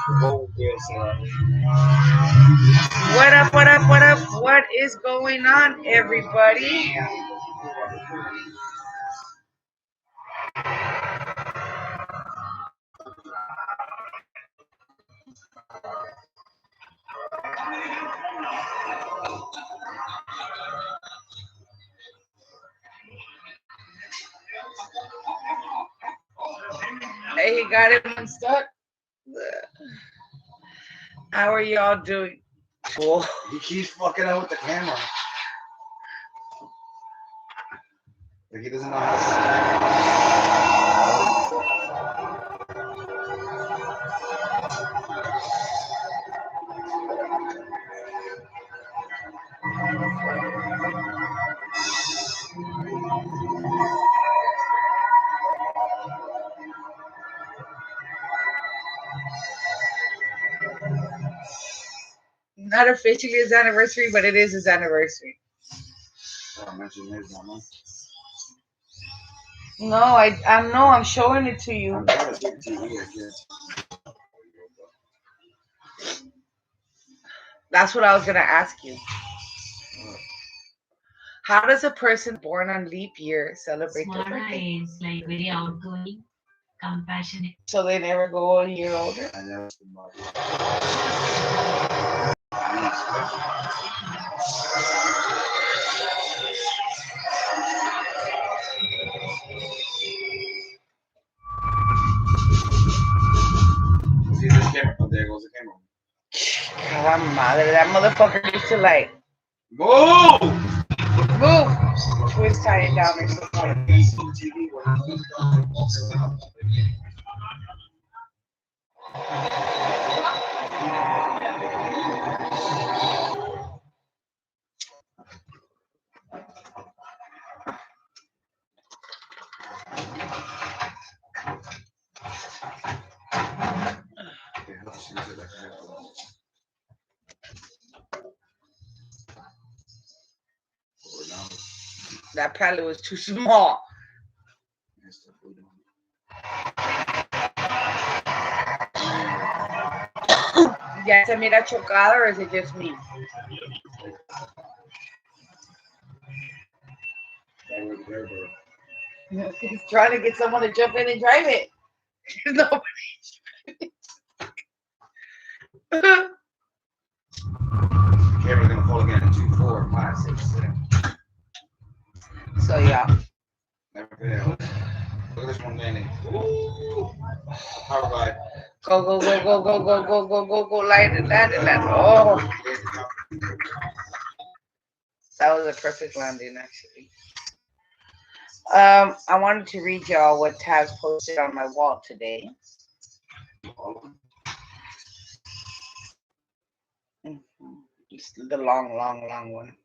What up, what up, what up? What is going on, everybody? Hey, he got him unstuck. How are y'all doing? Whoa. He keeps fucking out with the camera. Like he doesn't know how to. Not officially his anniversary, but it is his anniversary. I mentioned his mama. No, I know. I'm showing it to you. I'm trying to take TV, I guess. That's what I was gonna ask you. How does a person born on leap year celebrate their birthday? Smara is like very outgoing, compassionate. So they never go a year older? I never. See this camera? Oh, there goes the camera. God, madre, that motherfucker used to like Move! move, twist, tie it down, or something. That palette was too small. ¿Ya se mira chocada or is it just me? He's trying to get someone to jump in and drive it. Nobody. Camera's gonna fall again in 2, 4, 5, 6, 7. So yeah. Never fail. Look at this one landing. Ooh. Power glide. Go, go, go, go, go, go, go, go, go, go, land it, land it, land it. Oh, that was a perfect landing, actually. I wanted to read y'all what Taz posted on my wall today. It's the long, long, long one.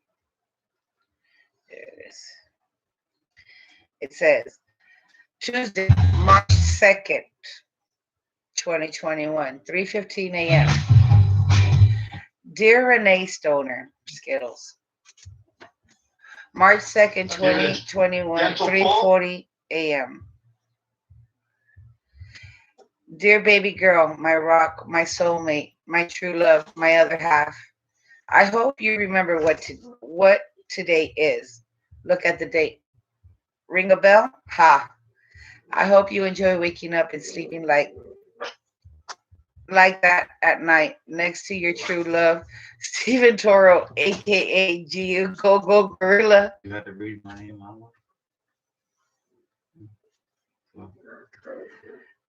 There it is. It says, Tuesday, March 2nd, 2021, 3:15 a.m. Dear Renee Stoner, Skittles. March 2nd, 2021, 3:40 a.m. Dear baby girl, my rock, my soulmate, my true love, my other half. I hope you remember what today is. Look at the date. Ring a bell? Ha. I hope you enjoy waking up and sleeping like that at night next to your true love, Stephen Toro, aka GU Go Go Gorilla. You have to read my name, Mama.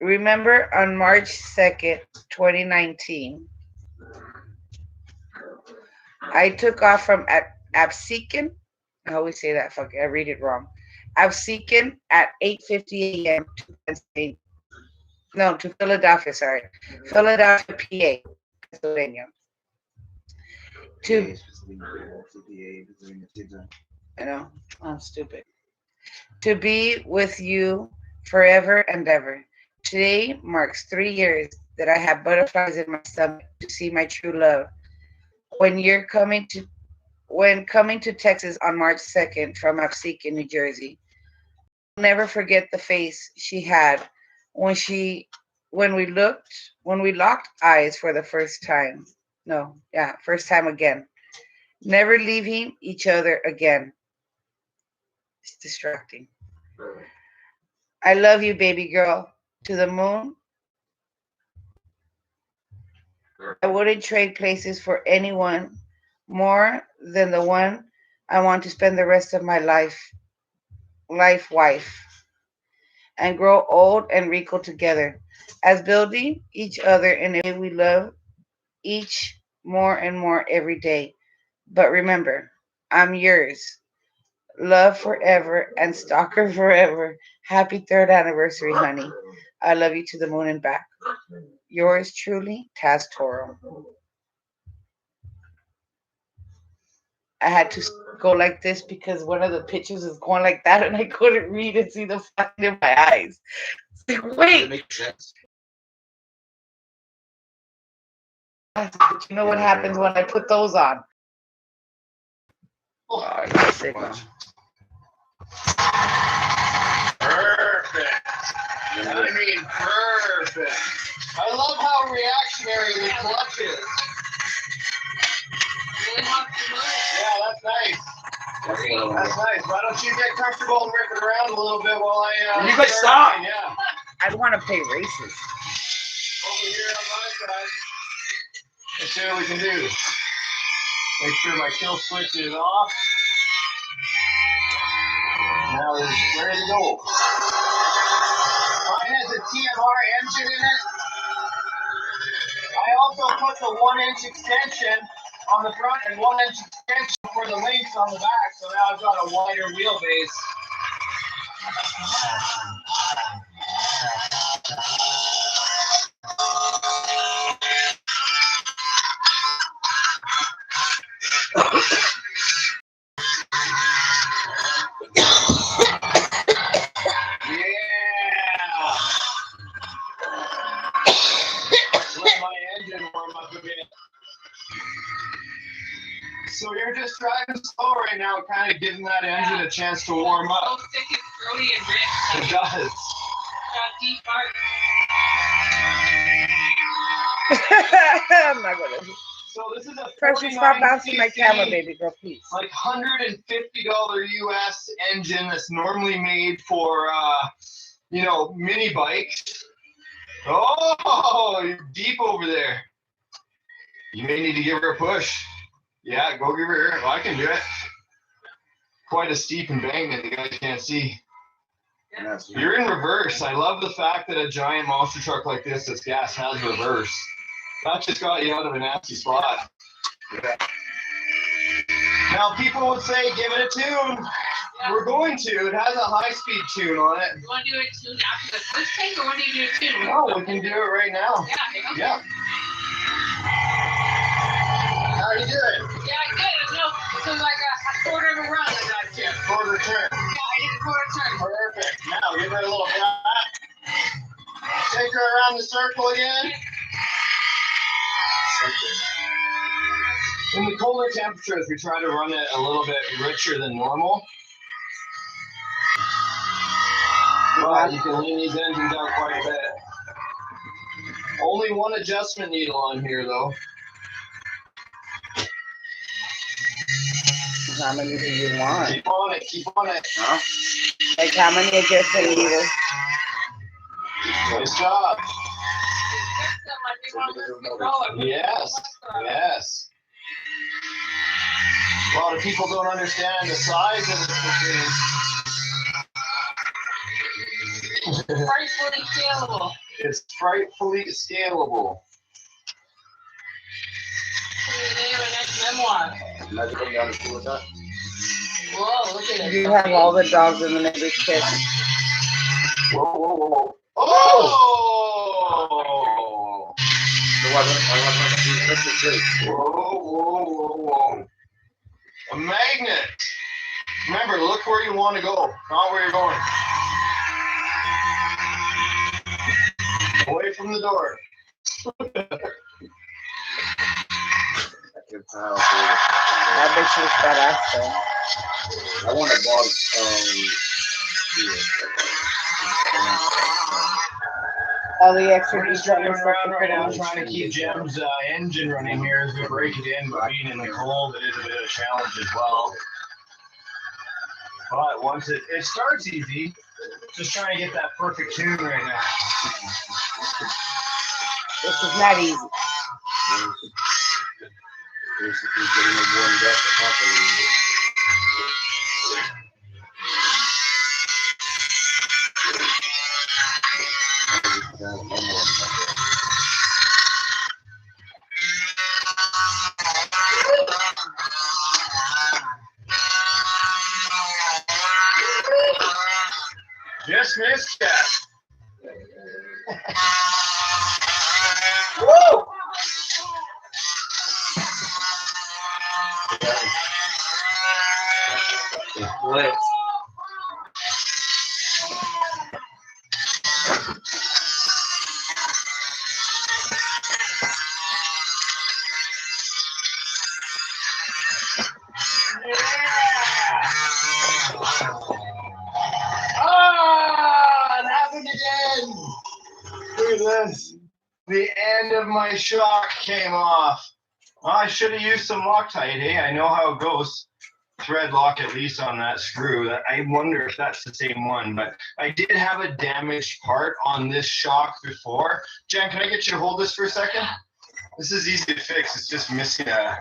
Remember on March 2nd, 2019, I took off from Absecon. I always say that. Fuck, I read it wrong. Absecon at 8:50 a.m. to Pennsylvania. No, to Philadelphia. Sorry, Philadelphia, PA, Pennsylvania. I know, I'm stupid. To be with you forever and ever. Today marks 3 years that I have butterflies in my stomach to see my true love. When you're coming to Texas on March 2nd from Absecon, New Jersey, I'll never forget the face she had when she when we looked, when we locked eyes for the first time. No, yeah, first time again. Never leaving each other again. It's distracting. I love you, baby girl. To the moon. I wouldn't trade places for anyone more than the one I want to spend the rest of my life wife, and grow old and wrinkled together, as building each other in a way we love each more and more every day. But remember, I'm yours. Love forever and stalker forever. Happy third anniversary, honey. I love you to the moon and back. Yours truly, Taz Toro. I had to go like this because one of the pictures is going like that, and I couldn't read and see the fucking in my eyes. It's like, Does it wait, make sense? but you know what happens when I put those on? Oh, I got sick now. Perfect. I mean, perfect. I love how reactionary the clutch is. Yeah, that's nice. That's nice. Why don't you get comfortable and rip it around a little bit while I... You guys stop. Yeah. I'd want to play races. Over here on my side. Let's see what we can do. Make sure my kill switch is off. Now it's ready to go. Mine has a TMR engine in it. I also put the 1-inch extension on the front and 1-inch extension for the links on the back, so now I've got a wider wheelbase. Yeah! Let my engine warm up a bit. So you're just driving slow right now, kind of giving that engine a chance to warm up. So thick and throaty and rich. It does. Got deep heart. I'm not gonna. So this is a Precious, stop 49 bouncing my camera, cc, baby girl, please. like $150 US engine that's normally made for, mini bikes. Oh, you're deep over there. You may need to give her a push. Yeah, go give her. Oh, I can do it. Quite a steep embankment the guys can't see. You're in reverse. I love the fact that a giant monster truck like this that's gas has reverse. That just got you out of a nasty spot. Yeah. Now people would say, give it a tune. Yeah. We're going to. It has a high-speed tune on it. You want to do it tune after the first thing, or when do you do it tune? No, we can do it right now. Yeah, okay. Yeah. How you doing? Yeah, good. No, this is like a quarter of a run I got here. Quarter turn. Yeah, I did a quarter turn. Perfect. Now give it a little pat. Take her around the circle again. In the colder temperatures, we try to run it a little bit richer than normal. But you can lean these engines out quite a bit. Only one adjustment needle on here, though. How many do you want? Keep on it, keep on it. Huh? Like how many adjustment needles? Nice job. Yes, yes. A lot of people don't understand the size of this machine. Frightfully scalable. It's frightfully scalable. The name of my next memoir. Imagine coming down to school with that. Whoa, look at it. You have all the dogs in the neighbor's kiss. Whoa, whoa, whoa, whoa. Oh! So Whoa, whoa, whoa, whoa. A magnet. Remember, look where you want to go, not where you're going. Away from the door. I bet she was badass though. I want a ball. All the extra We're just detail driving and stuff around to right put now on. trying to keep Jem's engine running here as we break it in, but being in the cold, it is a bit of a challenge as well. But once it starts easy, just trying to get that perfect tune right now. This is not easy. Basically getting it warmed up properly. Just missed that. Woo! What? Ah, it happened again. Look at this. The end of my shock came off. Well, I should have used some Loctite, eh? I know how it goes. Thread lock at least on that screw. I wonder if that's the same one, but I did have a damaged part on this shock before. Jen, can I get you to hold this for a second? This is easy to fix. It's just missing the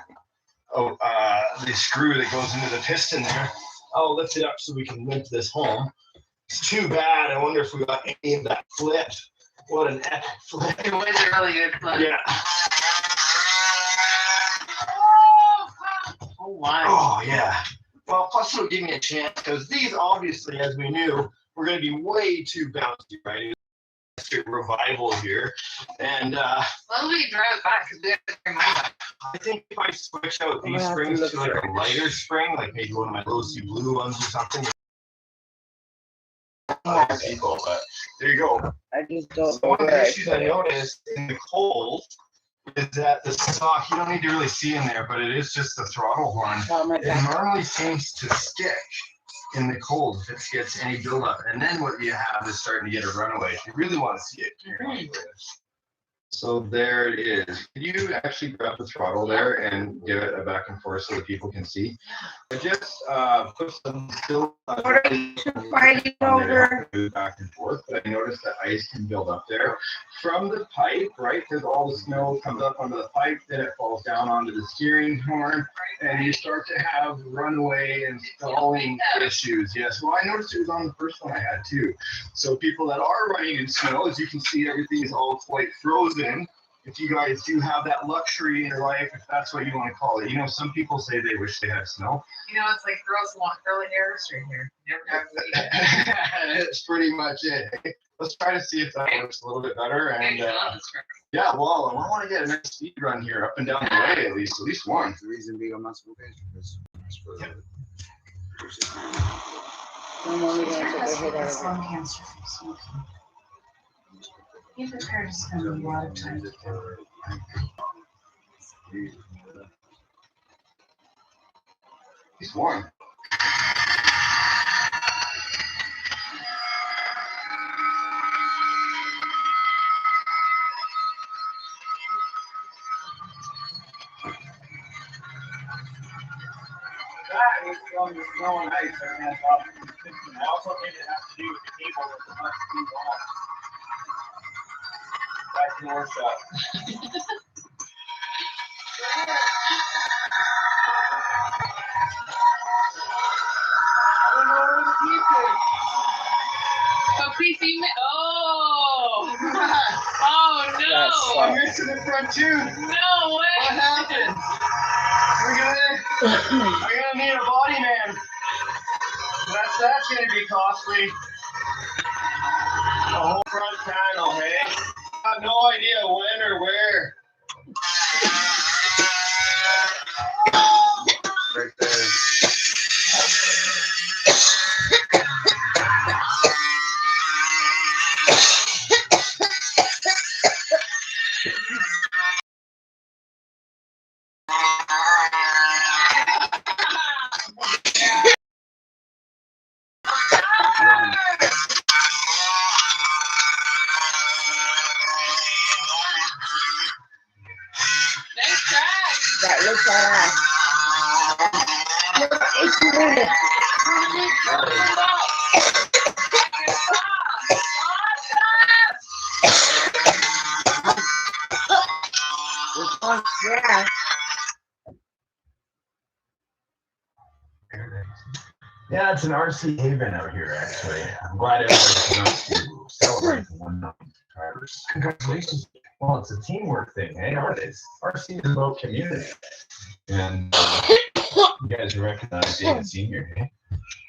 screw that goes into the piston there. I'll lift it up so we can limp this home. It's too bad. I wonder if we got any of that flipped. What an epic flip. It was a really good flip. Yeah. Oh, my. Oh, yeah. Well, plus it'll give me a chance because these, obviously, as we knew, were going to be way too bouncy, right? It's a revival here. And Well, we drive it back because we have to bring mine back. I think if I switch out I'm these gonna have to springs look to like for a lighter spring, like maybe one of my rosy blue ones or something. Other people, but there you go. I just don't So know one of where the I issues put I it. noticed in the cold is that the stock, you don't need to really see in there, but it is just the throttle horn. Oh my It God. normally seems to stick in the cold if it gets any buildup. And then what you have is starting to get a runaway. If you really want to see it, you're going to do it. So there it is. Can you actually grab the throttle there and give it a back and forth so that people can see? I just put some still What are you two fighting over? back and forth, but I noticed that ice can build up there from the pipe, right? Because all the snow comes up onto the pipe, then it falls down onto the steering horn, and you start to have runaway and stalling issues. Yes, well, I noticed it was on the first one I had too. So people that are running in snow, as you can see, everything is all quite frozen. If you guys do have that luxury in your life, if that's what you want to call it, you know, some people say they wish they had snow. You know, it's like girls want curly hair or straight hair. Never have to eat it. That's pretty much it. Let's try to see if that works a little bit better. And Maybe not this yeah, well, I want to get a nice speed run here, up and down the way at least one. The reason being I'm not smoking because it's for Yeah. I'm only gonna take a hit out of lung cancer from smoking. Be prepared to spend a lot of time together. He's warm. That is from the snow and ice. I also think it has to do with the cable that's much too long. Back to the workshop. I don't know where the piece is. So please see me. Oh! Oh That no! I'm missing the front tooth. No What way! happened? I'm gonna need a body man. That's gonna be costly. The whole front panel, hey? I have no idea when or where. right there. That looks badass. Look, it's weird. Yeah. Yeah, it's an RC haven out here, actually. I'm glad everybody came out to celebrate the 1 million subscribers. Congratulations. Well, it's a teamwork thing, hey? RC is about community. And you guys recognize David Sr., hey?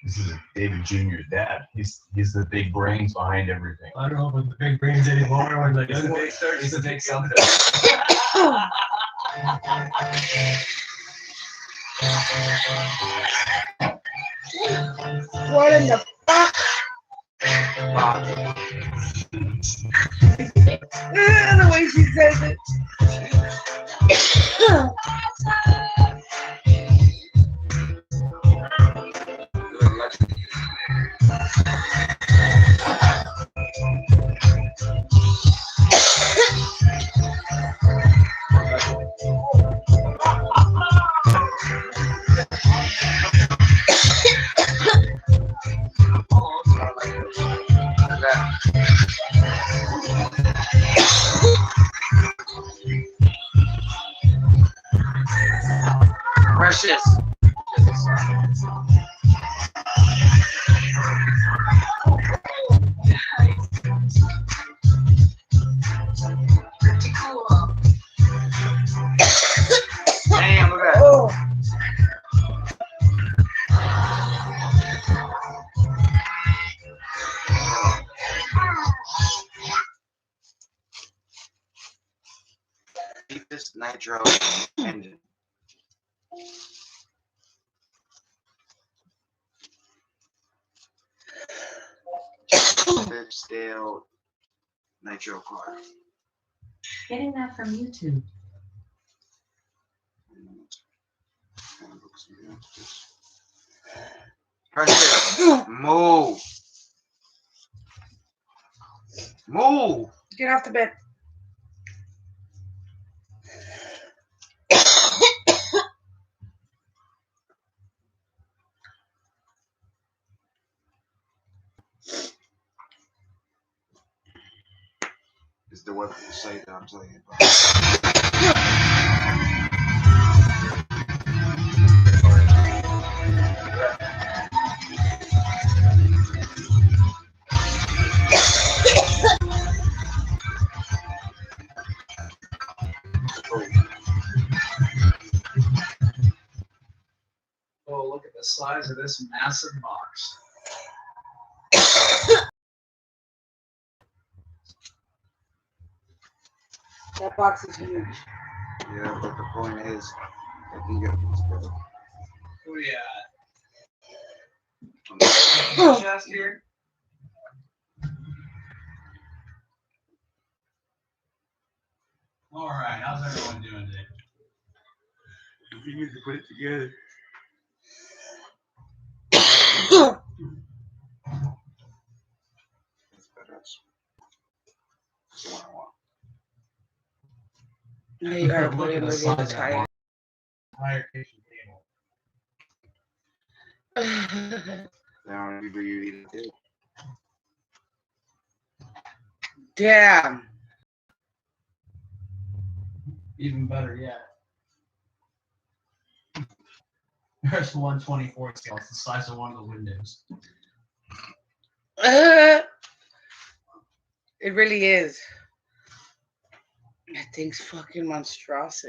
This is David Jr.'s dad. He's the big brains behind everything. I don't know about the big brains anymore. When like He's a big something. What in the fuck? The way she says it. Precious. Pretty cool. Damn, look at that. Oh. Deepest nitro engine. Bitch stale nitro car. Getting that from YouTube. Precious, move. Move. Get off the bed. Is the website that I'm telling you about. oh, look at the size of this massive box. That box is huge. Yeah, but the point is, I can get this better. Who we On at? Chest here. All right, how's everyone doing today? You need to put it together. That's badass. That's the one I want. Now you gotta Look put at it the with size the of that tire. entire kitchen table. How many people you eat it too? Damn. Even better yet. There's 124 scale. It's the size of one of the windows. It really is. That thing's fucking monstrous.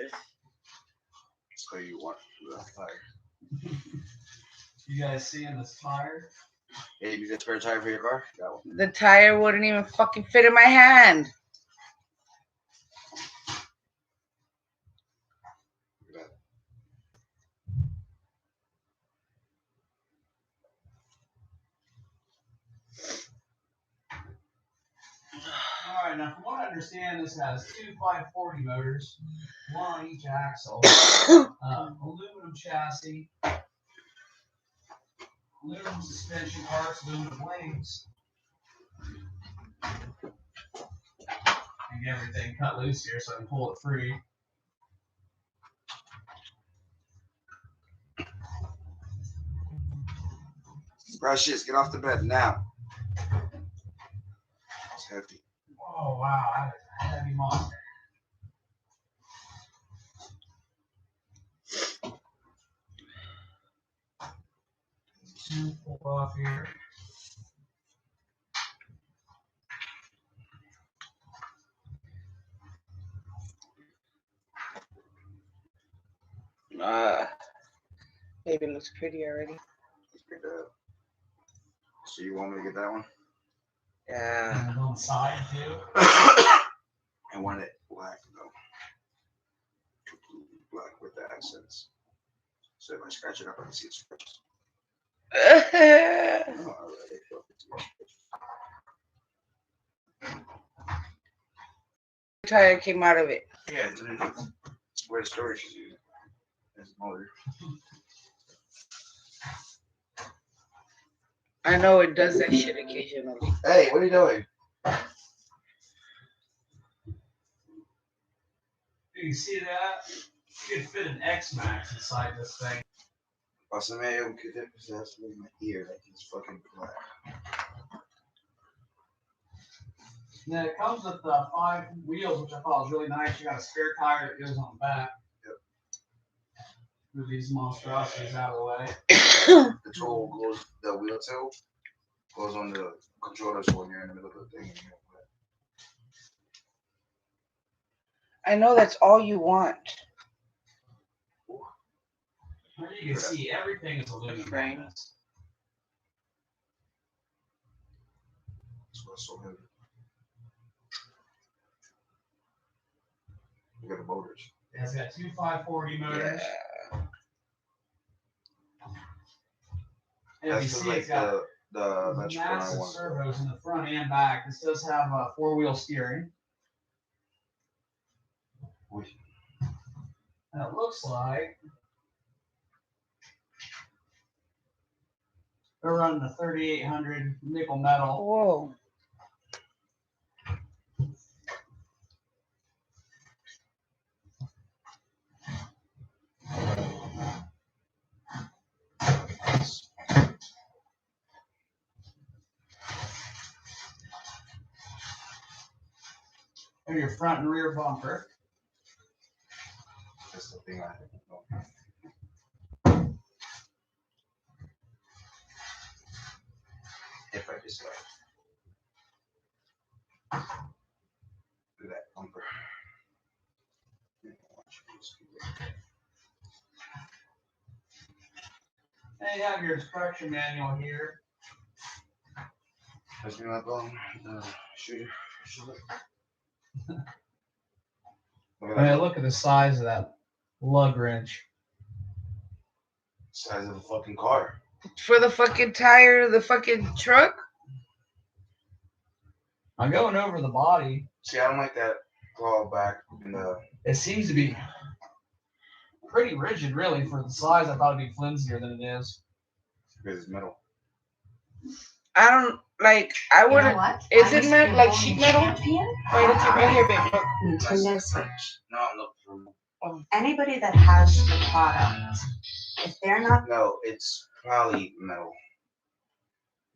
So you want the tire. You guys seeing this tire? Hey, you get a spare tire for your car? Got one. The tire wouldn't even fucking fit in my hand. Look at that. All right, now from what I understand, this has two 540 motors, one on each axle, aluminum chassis, aluminum suspension parts, aluminum wings, and get everything cut loose here so I can pull it free. Precious, get off the bed now. It's heavy. Oh wow, that is a heavy monster. Pull off here. Baby looks pretty already. Let's pick that up. So you want me to get that one? Yeah. And on the side too. I want it black though. Completely black with the accents. So if I scratch it up, I can see it's scratches. Oh, Tire came out of it. yeah, it's where the storage is used. It's motor. I know it does that shit occasionally. Hey, what are you doing? You see that? You could fit an X-Max inside this thing. Pásame un que te possessed with my ear like it's fucking black. Now it comes with 5 wheels, which I thought was really nice. You got a spare tire that goes on the back. Yep. Move these monstrosities out of the way. Control goes, the wheel tilt goes on the controller so when you're in the middle of the thing. I know that's all you want. Well, you can see everything is aluminum. Frame. That's what's so heavy. Look at the motors. It's got 2 540 motors. Yeah. And you That's see like it's got the electrical massive one. servos in the front and back. This does have a 4-wheel steering. And it looks like they're running a 3800 nickel metal. Whoa. And your front and rear bumper. That's the thing I know. If I decide. Look at that bumper. And you have your instruction manual here. That's me not going. Shooter. Look at I mean, that look at the size of that lug wrench. size of the fucking car. For the fucking tire of the fucking truck? I'm going over the body. See, I don't like that claw back in the. It seems to be pretty rigid, really, for the size. I thought it'd be flimsier than it is. Because it's metal. I don't like. I You know wouldn't. what? Is I it was meant your like bowling sheet metal? champion. Right, it's right here, babe. Look. Nintendo Switch. No, I'm looking for. Anybody that has the product, if they're not, No, it's poly metal.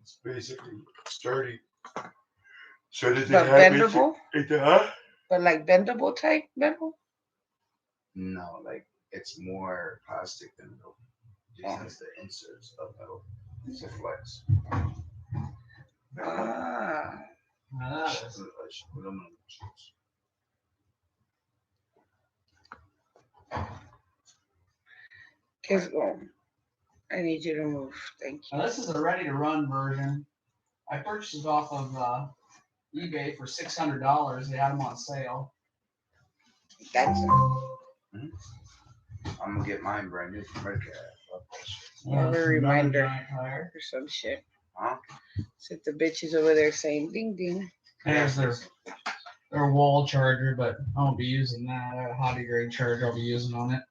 It's basically sturdy. So does it But have bendable? huh? But like bendable type metal? No, like it's more plastic than metal. It just has the inserts of metal. It's a flex. Ah. It's aluminum chips. Cause I need you to move. Thank you. Now, this is a ready-to-run version. I purchased it off of eBay for $600. They had them on sale. That's I'm gonna get mine brand new from Red Cat. Yeah, a Another reminder. giant tire. or some shit. Huh? Sit the bitches over there saying ding ding. There's their wall charger, but I won't be using that. I have a hobby grade charger I'll be using on it.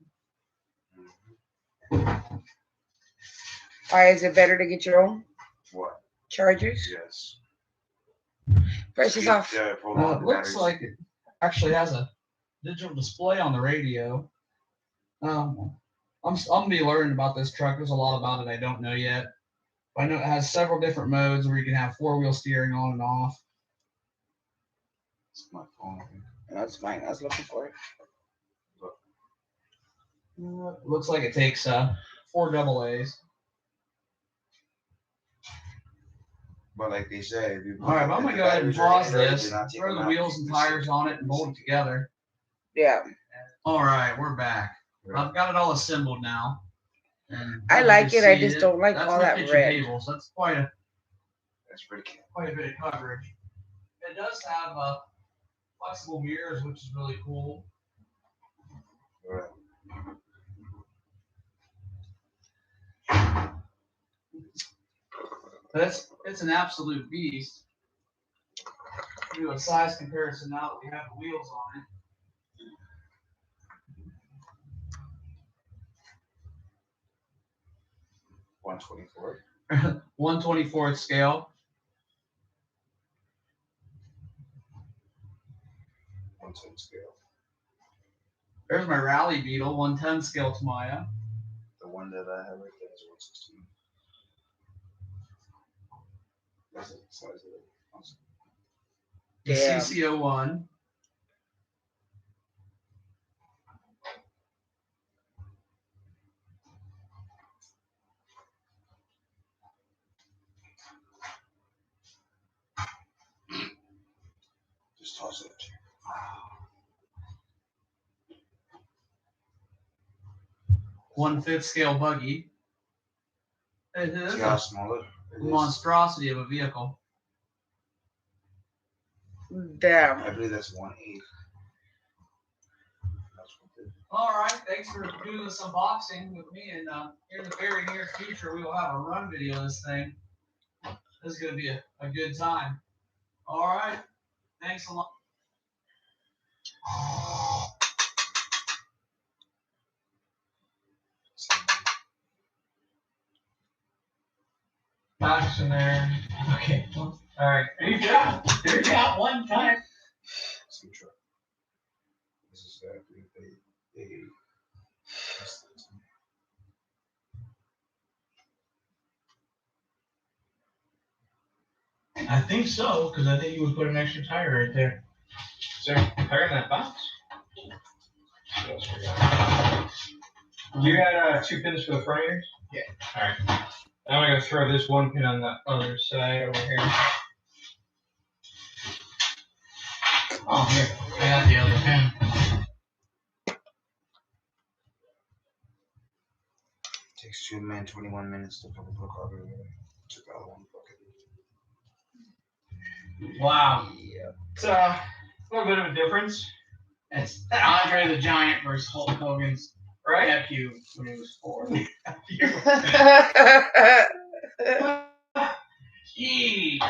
Why is it better to get your own What? chargers? Yes. Precious off. Yeah, hold on. It the looks batteries. like it actually has a digital display on the radio. I'm gonna be learning about this truck. There's a lot about it I don't know yet. I know it has several different modes where you can have 4-wheel steering on and off. It's my phone. That's fine. I was looking for it. Looks like it takes 4 AA's. But like they said, if you All right, but I'm gonna go ahead and pause this, throw the wheels and tires on it, and bolt it together. Yeah. All right, we're back. I've got it all assembled now. And I you like can it. I see just don't like That's all my that kitchen red. table, so that's quite a pretty cool. quite a bit of coverage. It does have flexible mirrors, which is really cool. Right. But it's an absolute beast. Do a size comparison now that we have the wheels on it. 124. 1/24 scale. 110 scale. There's my Rally Beetle, 110 scale Tamiya. The one that I have right there is 116. That's the size of it. Awesome. The Damn. CC01. Just toss it. 1/5 scale buggy. It is See how a small it is? monstrosity of a vehicle. Damn. I believe that's 1/8. All right, thanks for doing this unboxing with me. And in the very near future, we will have a run video of this thing. This is going to be a good time. All right, thanks a lot. Box in there. Okay. All right. You got one time. Some truck. This is I think so, because I think you would put an extra tire right there. Is there a tire in that box? You had 2 pins for the front ears? Yeah. All right. Now I'm going to throw this one pin on the other side over here. Oh, here. I got the other pin. Takes 21 minutes to fill the cargo. Took out one bucket. Wow. It's a little bit of a difference, It's Andre the Giant versus Hulk Hogan's right? nephew when he was 4. Gee.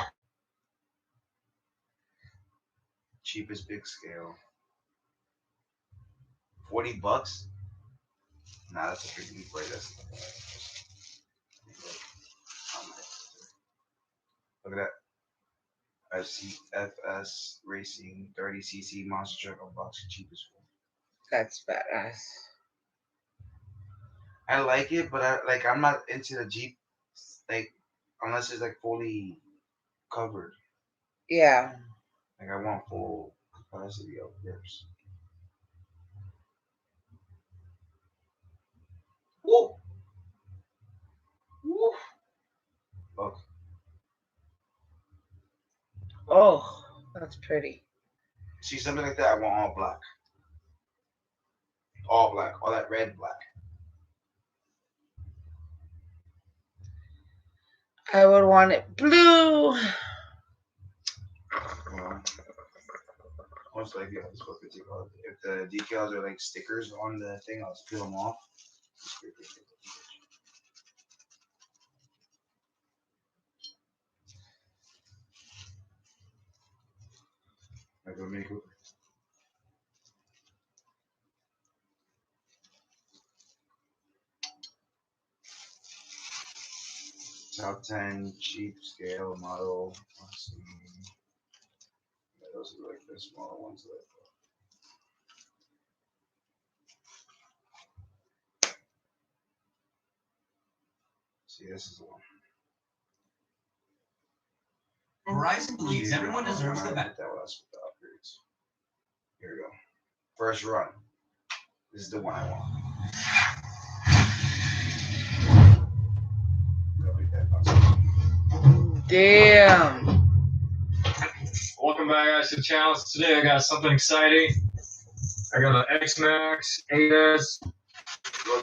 Cheapest big scale. $40? Nah, that's a pretty good price. Look at that. FS Racing 30cc monster truck unboxing cheapest one. That's badass. I like it, but I'm not into the Jeep, like unless it's like fully covered. Yeah. Like I want full capacity of grips. Woo! Woo! Look, Oh, that's pretty. see something like that? I want all black. All black. All that red black. I would want it blue. Most likely, I'm supposed to take off. If the decals are like stickers on the thing, I'll just peel them off. Like a Mini Cooper. Top 10 cheap scale model. Let's see. Yeah, those are like the smaller ones that I thought. See, this is the one. Verizon believes everyone deserves the best. That was with the upgrades. Here we go. First run. This is the one I want. Damn. Welcome back, guys, to the channel. Today I got something exciting. I got an X-Max 8S.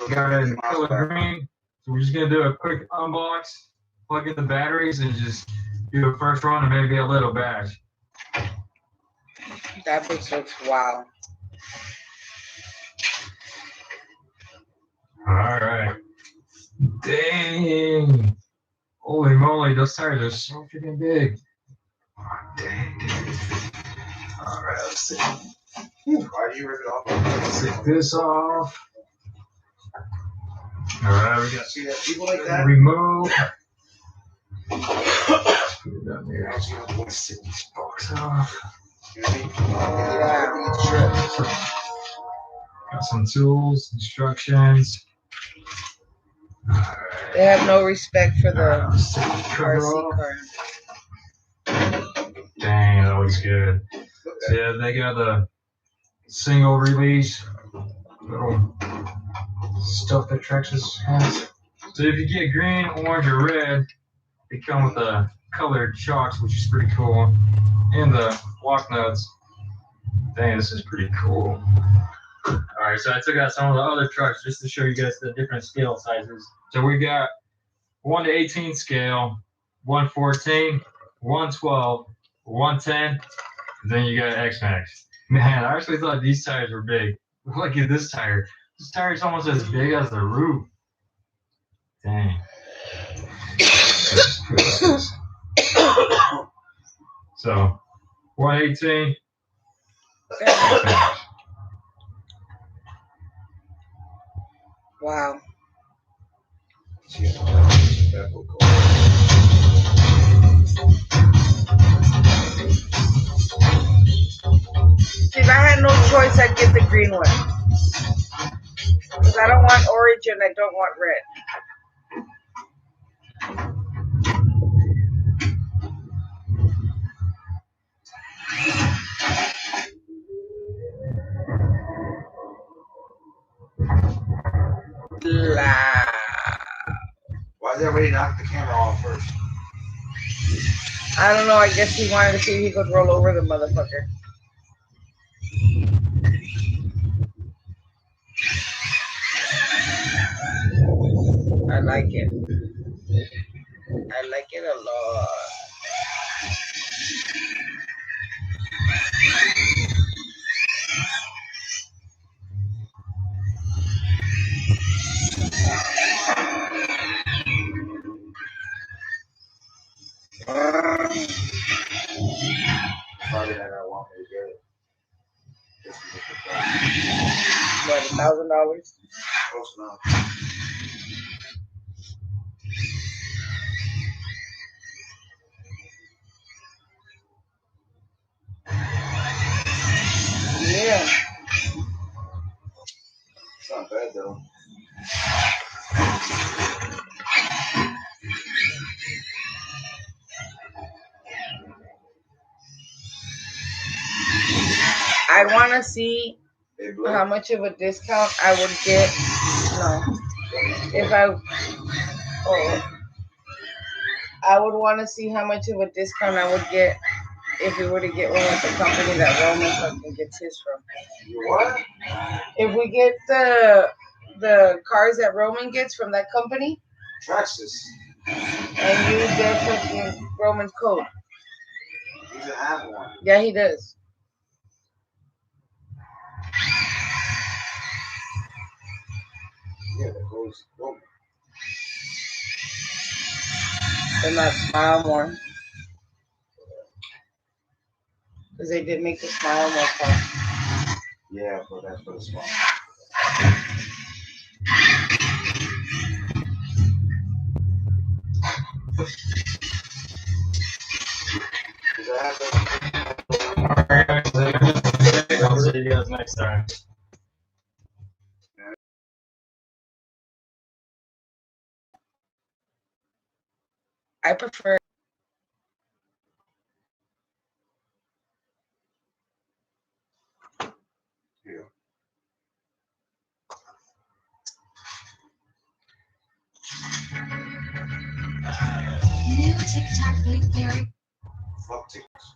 Got it in color green. So we're just gonna do a quick unbox, plug in the batteries, and just do a first run and maybe a little bash. That bitch looks wow. Alright. Dang. Holy moly, those tires are so freaking big. Oh, dang, dude. Alright, let's see. Why do you rip it off? Let's take this off. Alright, we got See that people like that? remove. Let's put it down here. Let's take this box off. Got some tools, instructions. Alright. They have no respect for the Let's take the cover RC off. car. Dang, that was good. So yeah, they got the single release little stuff that Traxxas has. So if you get green, orange, or red, they come with the colored shocks, which is pretty cool, and the lock nuts. Dang, this is pretty cool. Alright, so I took out some of the other trucks just to show you guys the different scale sizes. So we got 1 to 18 scale, 114, 112, 110, then you got X-Max. Man, I actually thought these tires were big. Look at this tire. This tire is almost as big as the roof. Dang. So, 118. X-Max. Wow. See, if I had no choice, I'd get the green one. Because I don't want orange and I don't want red. Blah. Why did everybody knock the camera off first? I don't know. I guess he wanted to see if he could roll over the motherfucker. I like it. I like it a lot. Probably that I want me to get it. Just to get the price. What, $1,000? Close enough. Yeah. It's not bad though. I want to see Hey, Blue. how much of a discount I would get. No. If I. Oh. I would want to see how much of a discount I would get if we were to get one with the company that Roman fucking gets his from. You what? If we get the cars that Roman gets from that company Traxxas. and use their fucking Roman's code. He doesn't have one. Yeah, he does. Yeah, the code's broken. Then not smile more. Because they did make the smile more fun. Yeah, but that's for the small. Does that have Alright, guys, I'll see you guys next time. I prefer Yeah. New TikTok Blueberry. Fuck tickets.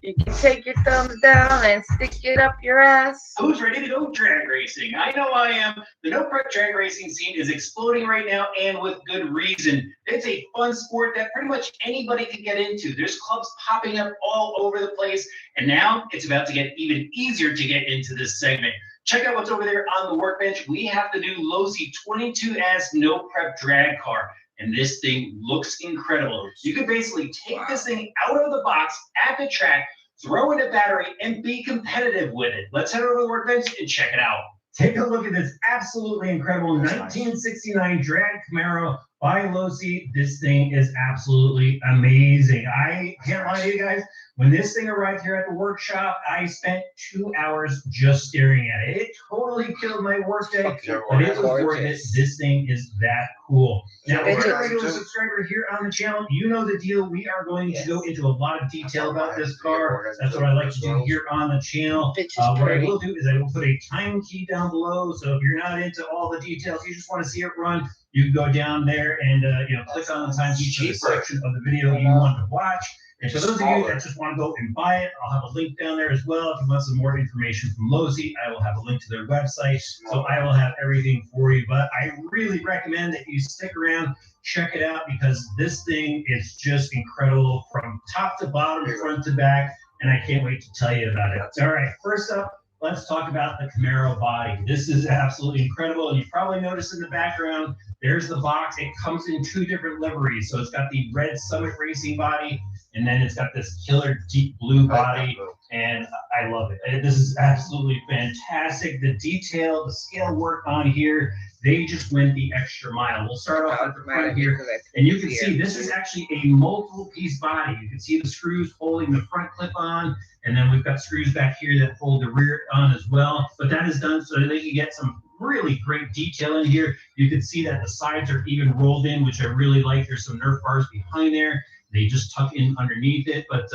You can take your thumbs down and stick it up your ass. Who's ready to go drag racing? I know I am. The no prep drag racing scene is exploding right now, and with good reason. It's a fun sport that pretty much anybody can get into. There's clubs popping up all over the place, and now it's about to get even easier to get into this segment. Check out what's over there on the workbench. We have the new Losi 22S no prep drag car. And this thing looks incredible. You can basically take this thing out of the box at the track, throw in a battery, and be competitive with it. Let's head over to the workbench and check it out. Take a look at this absolutely incredible 1969 drag Camaro by Losi. This thing is absolutely amazing. I can't lie to you guys. When this thing arrived here at the workshop, I spent 2 hours just staring at it. It totally killed my workday, but it was worth it. This thing is that cool. Now, if you're a regular subscriber here on the channel, you know the deal. We are going to go into a lot of detail about this car. That's what I like to do here on the channel. What I will do is I will put a time key down below. So if you're not into all the details, you just want to see it run, you can go down there and click on the time key for the section of the video you want to watch. And for those of you that just want to go and buy it, I'll have a link down there as well. If you want some more information from Losi, I will have a link to their website. So I will have everything for you. But I really recommend that you stick around, check it out, because this thing is just incredible from top to bottom, front to back. And I can't wait to tell you about it. All right, first up, let's talk about the Camaro body. This is absolutely incredible. And you probably noticed in the background, there's the box. It comes in 2 different liveries. So it's got the red Summit Racing body, and then it's got this killer deep blue body, and I love it. This is absolutely fantastic. The detail, the scale work on here, they just went the extra mile. We'll start off at the front here, and you can see this is actually a multiple piece body. You can see the screws holding the front clip on, and then we've got screws back here that hold the rear on as well. But that is done so that they can get some really great detail in here. You can see that the sides are even rolled in, which I really like. There's some Nerf bars behind there. They just tuck in underneath it, but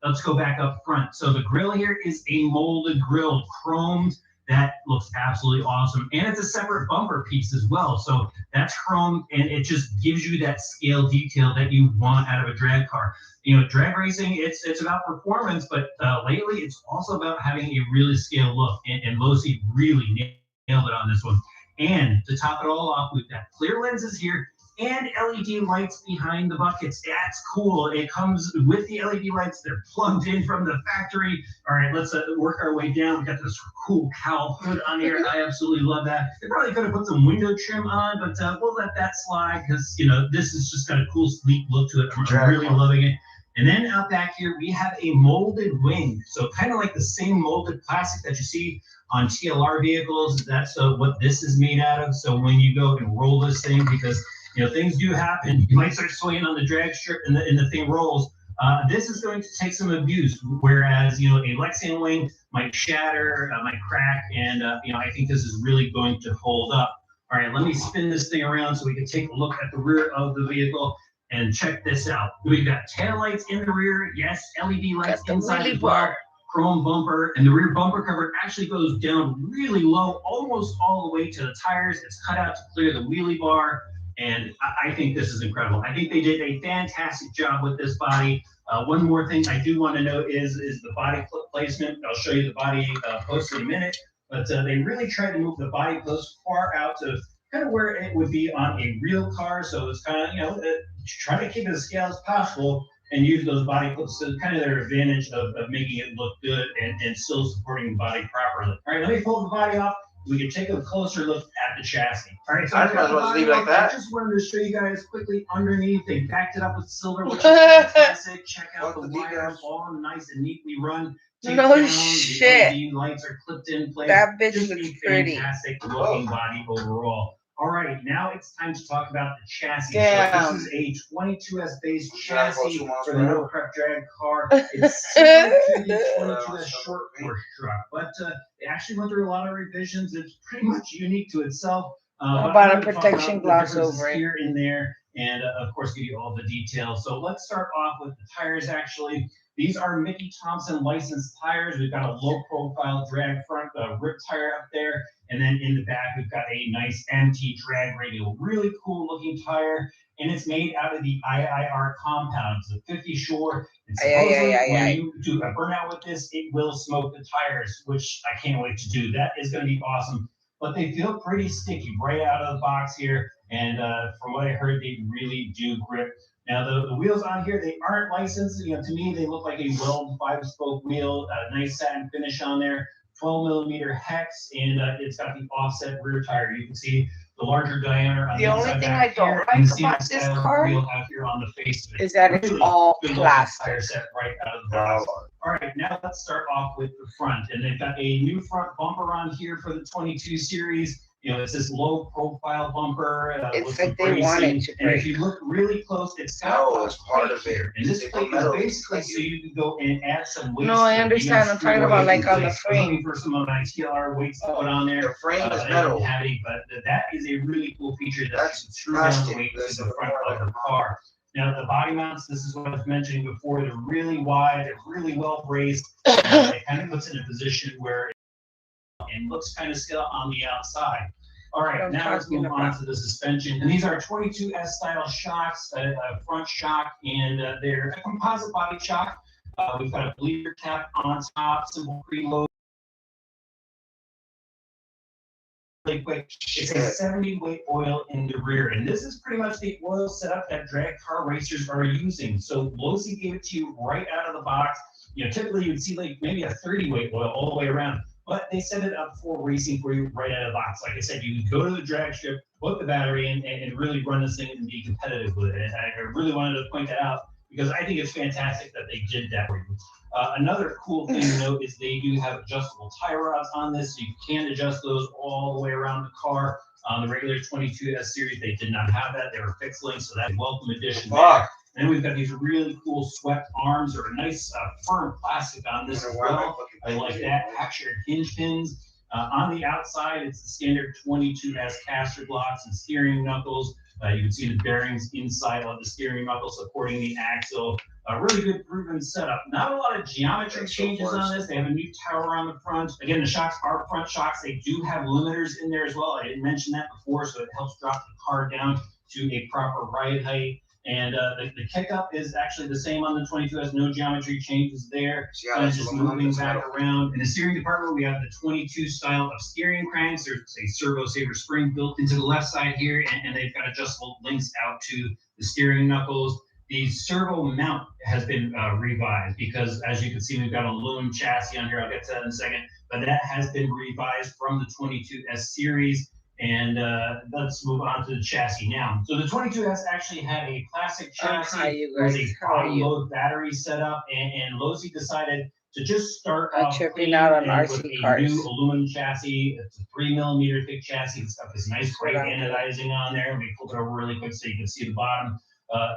let's go back up front. So the grill here is a molded grill, chromed. That looks absolutely awesome. And it's a separate bumper piece as well. So that's chromed, and it just gives you that scale detail that you want out of a drag car. You know, drag racing, it's about performance, but lately it's also about having a really scale look. And Losi really nailed it on this one. And to top it all off, we've got clear lenses here and LED lights behind the buckets. That's cool. It comes with the LED lights. They're plugged in from the factory. All right, let's work our way down. We got this cool cowl hood on here. I absolutely love that. They probably could have put some window trim on, but we'll let that slide because, you know, this has just got a cool, sleek look to it. I'm really loving it. And then out back here, we have a molded wing. So kind of like the same molded plastic that you see on TLR vehicles. That's what this is made out of. So when you go and roll this thing, because you know, things do happen. You might start swinging on the drag strip and the thing rolls. This is going to take some abuse, whereas, you know, a Lexian wing might shatter, might crack, and, you know, I think this is really going to hold up. All right, let me spin this thing around so we can take a look at the rear of the vehicle and check this out. We've got tail lights in the rear. Yes, LED lights inside as well. Chrome bumper, and the rear bumper cover actually goes down really low, almost all the way to the tires. It's cut out to clear the wheelie bar. And I think this is incredible. I think they did a fantastic job with this body. One more thing I do want to note is the body placement. I'll show you the body post in a minute, but they really tried to move the body post far out to kind of where it would be on a real car. So it's kind of, you know, try to keep it as scale as possible and use those body clips to kind of their advantage of making it look good and still supporting the body properly. All right, let me pull the body off. We can take a closer look at the chassis. All right, so I might as well leave it like that. I just wanted to show you guys quickly underneath. They backed it up with silver, which is fantastic. Check out the wires, all nice and neatly run. No shit. The LED lights are clipped in place. That bitch Just looks a pretty. fantastic looking body overall. All right, now it's time to talk about the chassis. Damn. So this is a 22S based chassis for the no prep drag car. It's similar to the 22S short horse truck, but they actually went through a lot of revisions. It's pretty much unique to itself. How But about I'm a gonna talk protection about the gloss differences over it? here and there, and of course give you all the details. So let's start off with the tires. Actually, these are Mickey Thompson licensed tires. We've got a low profile drag front rip tire up there, and then in the back we've got a nice MT drag radial. Really cool looking tire, and it's made out of the IIR compound. It's a 50 shore, and supposedly when you do a burnout with this, it will smoke the tires, which I can't wait to do. That is going to be awesome. But they feel pretty sticky right out of the box here, and from what I heard, they really do grip. Now the wheels on here, they aren't licensed. You know, to me, they look like a weld 5-spoke wheel, a nice satin finish on there, 12 millimeter hex, and it's got the offset rear tire. You can see the larger diameter on the only inside thing back I don't here, like and the about seamless this style car wheel out here on the face of it. is that it's Really all good looking plastic. tire set right out of the box. All right, now let's start off with the front, and they've got a new front bumper on here for the 22 series. You know, it's this low profile bumper. It's like they want it to and if break. you look really close, it's got No, it's part of it. here. And this They plate put metal. is basically so you can go and add some weights. No, I to it. You understand. can I'm screw talking about weights like on in the place. I was looking frame. for some of my TLR weights to put on there. The frame is I metal. didn't have any, but that is a really cool feature that That's you can screw down the plastic. weight That's to the front more of like the car. Now the body mounts, this is what I was mentioning before, they're really wide, they're really well braced. It kind of puts it in a position where it looks kind of still on the outside. All right, now let's move on to the suspension. And these are 22S style shocks, front shock, and they're a composite body shock. We've got a bleeder cap on top, simple preload. Really quick, it's a 70 weight oil in the rear, and this is pretty much the oil setup that drag car racers are using. So Losi gave it to you right out of the box. You know, typically you'd see like maybe a 30 weight oil all the way around, but they set it up for racing for you right out of the box. Like I said, you can go to the drag strip, put the battery in, and really run this thing and be competitive with it. And I really wanted to point that out because I think it's fantastic that they did that for you. Another cool thing to note is they do have adjustable tie rods on this, so you can adjust those all the way around the car. On the regular 22S series, they did not have that. They were fixed links, so that's a welcome addition there. And we've got these really cool swept arms or a nice firm plastic on this as well. I like that. Captured hinge pins. On the outside, it's the standard 22S caster blocks and steering knuckles. You can see the bearings inside of the steering knuckle supporting the axle. A really good proven setup. Not a lot of geometry changes on this. They have a new tower on the front. Again, the shocks are front shocks. They do have limiters in there as well. I didn't mention that before, so it helps drop the car down to a proper ride height. And the kick-up is actually the same on the 22S. No geometry changes there. Just moving back around. In the steering department, we have the 22 style of steering cranks. There's a servo saver spring built into the left side here, and they've got adjustable links out to the steering knuckles. The servo mount has been revised because, as you can see, we've got a loom chassis on here. I'll get to that in a second, but that has been revised from the 22S series. And let's move on to the chassis now. So the 22S actually had a classic chassis. It was a bottom load battery setup, and Losi decided to just start off clean out on and RC with a cars. new aluminum chassis. It's a 3 millimeter thick chassis. It's got this nice bright anodizing on there. Let me flip it over really quick so you can see the bottom.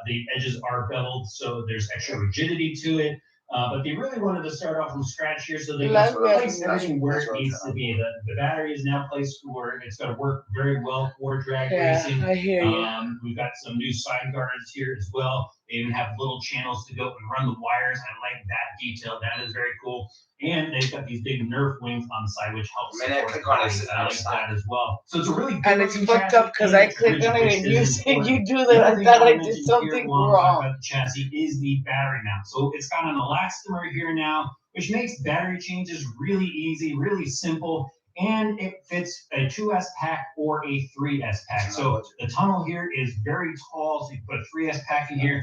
The edges are beveled, so there's extra rigidity to it. But they really wanted to start off from scratch here, so they place everything where it needs to be. The battery is now placed where it's going to work very well for drag racing. I hear you. We've got some new side guards here as well. They even have little channels to go and run the wires. I like that detail. That is very cool. And they've got these big Nerf wings on the side, which helps support the body. I like that as well. So it's a really good and it's fucked up because I clicked on it and you said you do that. I thought I did something wrong. The chassis is the battery mount. So it's got an elastomer here now, which makes battery changes really easy, really simple. And it fits a 2S pack or a 3S pack. So the tunnel here is very tall, so you put a 3S pack in here.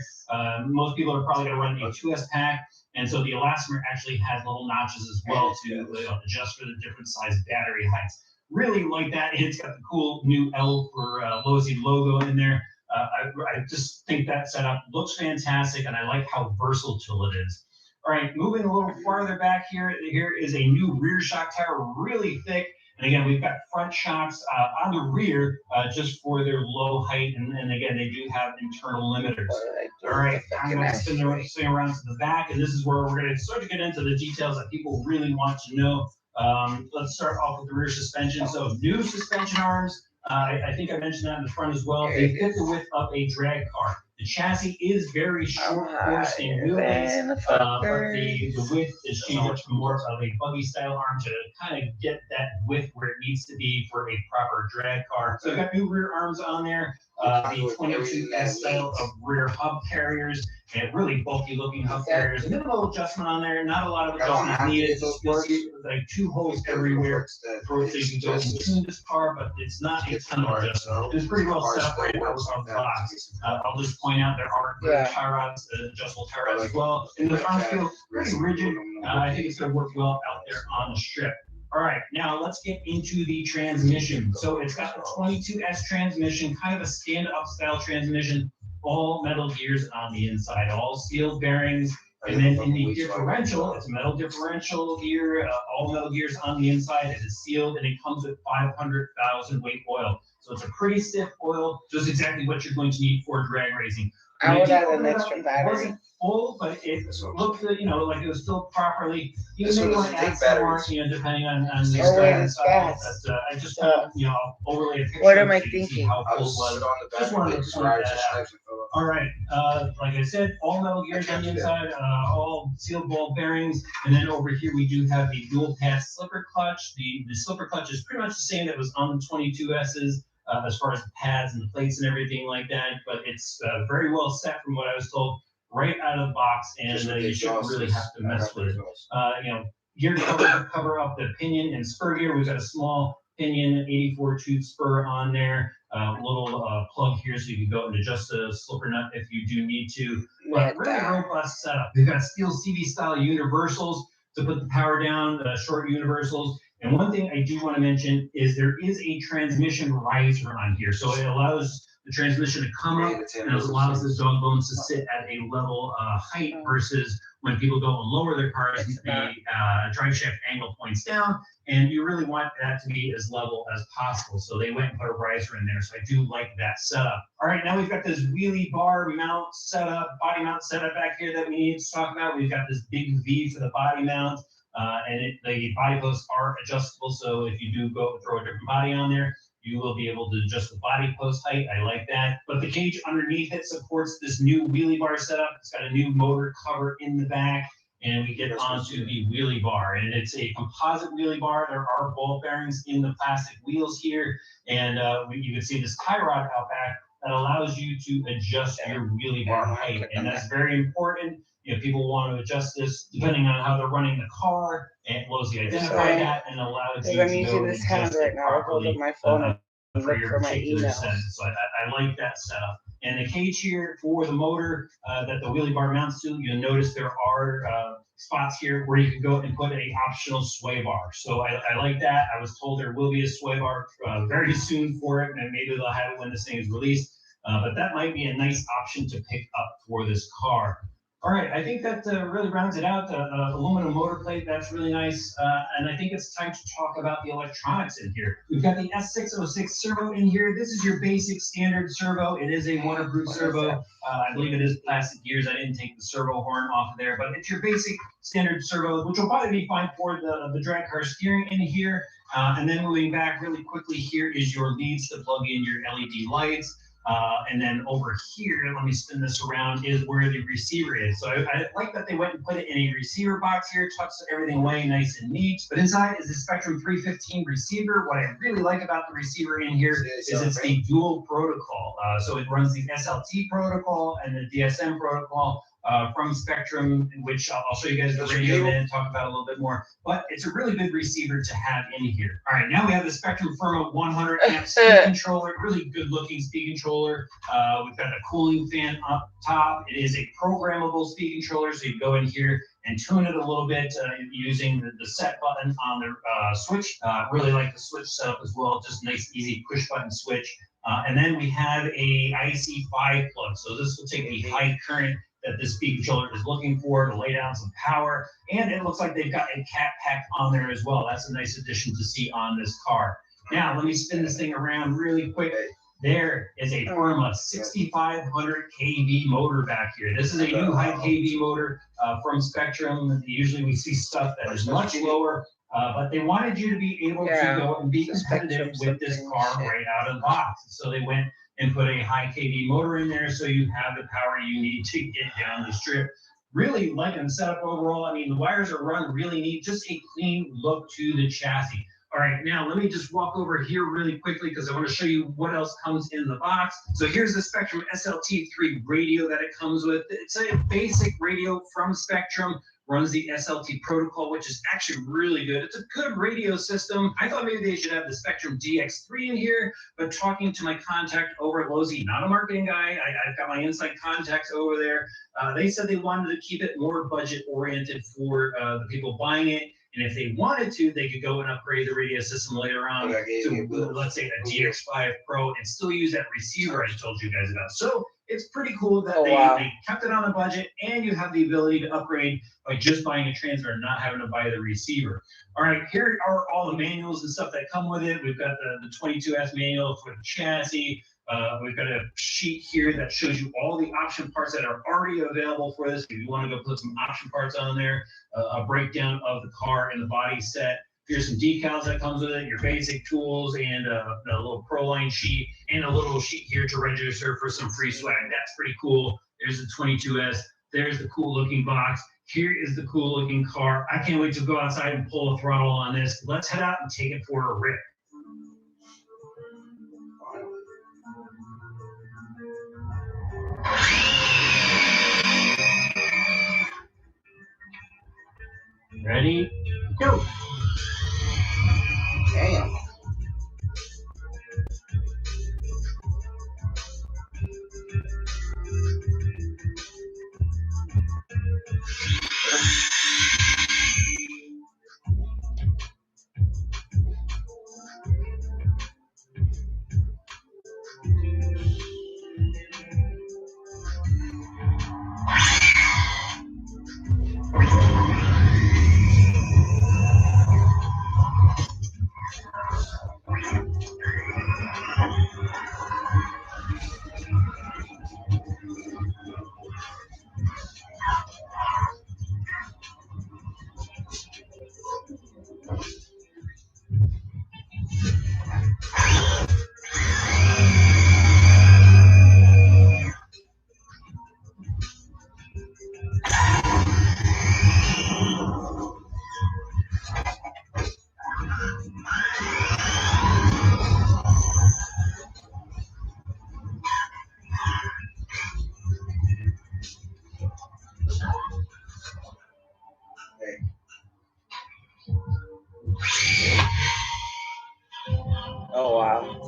Most people are probably going to run a 2S pack. And so the elastomer actually has little notches as well to adjust for the different size battery heights. Really like that. It's got the cool new L for Losi logo in there. I just think that setup looks fantastic, and I like how versatile it is. All right, moving a little farther back here, here is a new rear shock tower, really thick. And again, we've got front shocks on the rear just for their low height. And again, they do have internal limiters. All right, I'm going to spin around to the back, and this is where we're going to start to get into the details that people really want to know. Let's start off with the rear suspension. So new suspension arms. I think I mentioned that in the front as well. They fit the width of a drag car. The chassis is very short course in wheelbase, but the width is changed up to more of a buggy style arm to kind of get that width where it needs to be for a proper drag car. So we've got new rear arms on there, the 22S style of rear hub carriers, and really bulky looking hub carriers. Minimal adjustment on there, not a lot of adjustment needed. You'll see like 2 holes everywhere for so you can go and tune this car, but it's not a ton of adjustment. It's pretty well set up right out of the box. I'll just point out there are rear tie rods, adjustable tie rods as well. And the arms feel pretty rigid. I think it's going to work well out there on the strip. All right, now let's get into the transmission. So it's got the 22S transmission, kind of a stand-up style transmission, all metal gears on the inside, all steel bearings. And then in the differential, it's a metal differential gear, all metal gears on the inside. It is sealed and it comes with 500,000 weight oil. So it's a pretty stiff oil, just exactly what you're going to need for drag racing. I would add an extra battery. It wasn't full, but it looked, like it was still properly. You This may one want to doesn't add take some more, batteries. depending on the Oh, wait, and it's stuff. gas. But I just, overlay a picture. What am I so you can see thinking? how I'll full it just was. sit on the back Just of wanted it, to just point ride, that just out. snipes and fill up. All right, like I said, all metal gears on the inside, all sealed ball bearings, and then over here we do have a dual pass slipper clutch. The slipper clutch is pretty much the same that was on the 22S's as far as the pads and the plates and everything like that, but it's very well set from what I was told right out of the box, and you shouldn't really have to mess with it. Gear cover up the pinion and spur gear. We've got a small pinion, 84 tooth spur on there. Little plug here so you can go and adjust the slipper nut if you do need to. But really robust setup. We've got steel CV style universals to put the power down, short universals. And one thing I do want to mention is there is a transmission riser on here. So it allows the transmission to come up and it allows the dog bones to sit at a level height versus when people go and lower their cars, the drive shaft angle points down, and you really want that to be as level as possible. So they went and put a riser in there. So I do like that setup. All right, now we've got this wheelie bar mount setup, body mount setup back here that we need to talk about. We've got this big V for the body mount. And the body posts are adjustable, so if you do go throw a different body on there, you will be able to adjust the body post height. I like that. But the cage underneath it supports this new wheelie bar setup. It's got a new motor cover in the back, and we get onto the wheelie bar. And it's a composite wheelie bar. There are ball bearings in the plastic wheels here, and you can see this tie rod out back that allows you to adjust your wheelie bar height, and that's very important. People want to adjust this depending on how they're running the car, and Lowe's identify that and allows you to I'm using this hand right now to hold up my phone and look for my emails. So I like that setup. And the cage here for the motor that the wheelie bar mounts to, you'll notice there are spots here where you can go and put a optional sway bar. So I like that. I was told there will be a sway bar very soon for it, and maybe they'll have it when this thing is released. But that might be a nice option to pick up for this car. All right, I think that really rounds it out. Aluminum motor plate, that's really nice. And I think it's time to talk about the electronics in here. We've got the S606 servo in here. This is your basic standard servo. It is a waterproof servo. I believe it is plastic gears. I didn't take the servo horn off of there, but it's your basic standard servo, which will probably be fine for the drag car steering in here. And then moving back really quickly, here is your leads to plug in your LED lights. And then over here, let me spin this around, is where the receiver is. So I like that they went and put it in a receiver box here, tucks everything away nice and neat. But inside is the Spectrum 315 receiver. What I really like about the receiver in here is it's the dual protocol. So it runs the SLT protocol and the DSM protocol. From Spectrum, which I'll show you guys the radio in a minute and talk about a little bit more. But it's a really good receiver to have in here. All right, now we have the Spectrum Firma 100 amp speed controller, really good looking speed controller. We've got a cooling fan up top. It is a programmable speed controller, so you go in here and tune it a little bit using the set button on the switch. Really like the switch setup as well, just nice, easy push button switch. And then we have a IC5 plug. So this will take the high current that this speed controller is looking for to lay down some power. And it looks like they've got a cat pack on there as well. That's a nice addition to see on this car. Now, let me spin this thing around really quick. There is a Firma 6500 kV motor back here. This is a new high kV motor from Spectrum. Usually we see stuff that is much lower, but they wanted you to be able to go and be competitive with this car right out of the box. So they went and put a high kV motor in there so you have the power you need to get down the strip. Really liking the setup overall. I mean, the wires are run really neat, just a clean look to the chassis. All right, now let me just walk over here really quickly because I want to show you what else comes in the box. So here's the Spectrum SLT3 radio that it comes with. It's a basic radio from Spectrum, runs the SLT protocol, which is actually really good. It's a good radio system. I thought maybe they should have the Spectrum DX3 in here, but talking to my contact over at Lowe's, not a marketing guy, I've got my inside contacts over there. They said they wanted to keep it more budget oriented for the people buying it. And if they wanted to, they could go and upgrade the radio system later on to, let's say, a DX5 Pro and still use that receiver I told you guys about. So it's pretty cool that they kept it on a budget and you have the ability to upgrade by just buying a transmitter and not having to buy the receiver. All right, here are all the manuals and stuff that come with it. We've got the 22S manual for the chassis. We've got a sheet here that shows you all the option parts that are already available for this. If you want to go put some option parts on there, a breakdown of the car and the body set. Here's some decals that comes with it, your basic tools, and a little ProLine sheet, and a little sheet here to register for some free swag. That's pretty cool. There's the 22S. There's the cool looking box. Here is the cool looking car. I can't wait to go outside and pull a throttle on this. Let's head out and take it for a rip. Ready? Go! Damn. Oh, wow.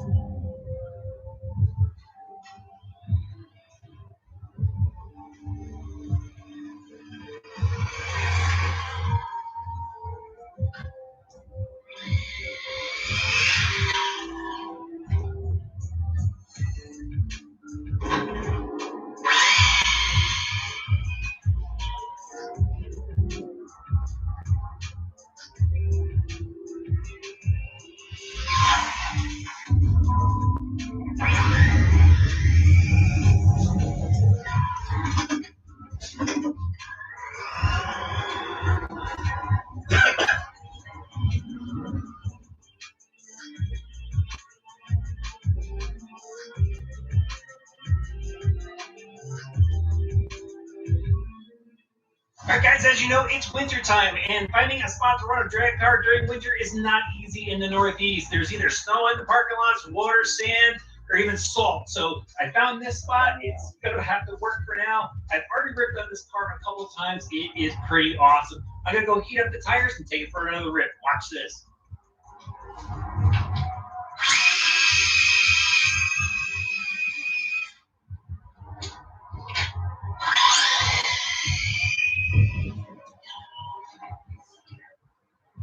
All right, guys, as you know, it's winter time, and finding a spot to run a drag car during winter is not easy in the Northeast. There's either snow in the parking lots, water, sand, or even salt. So I found this spot. It's going to have to work for now. I've already ripped on this car a couple of times. It is pretty awesome. I'm going to go heat up the tires and take it for another rip. Watch this.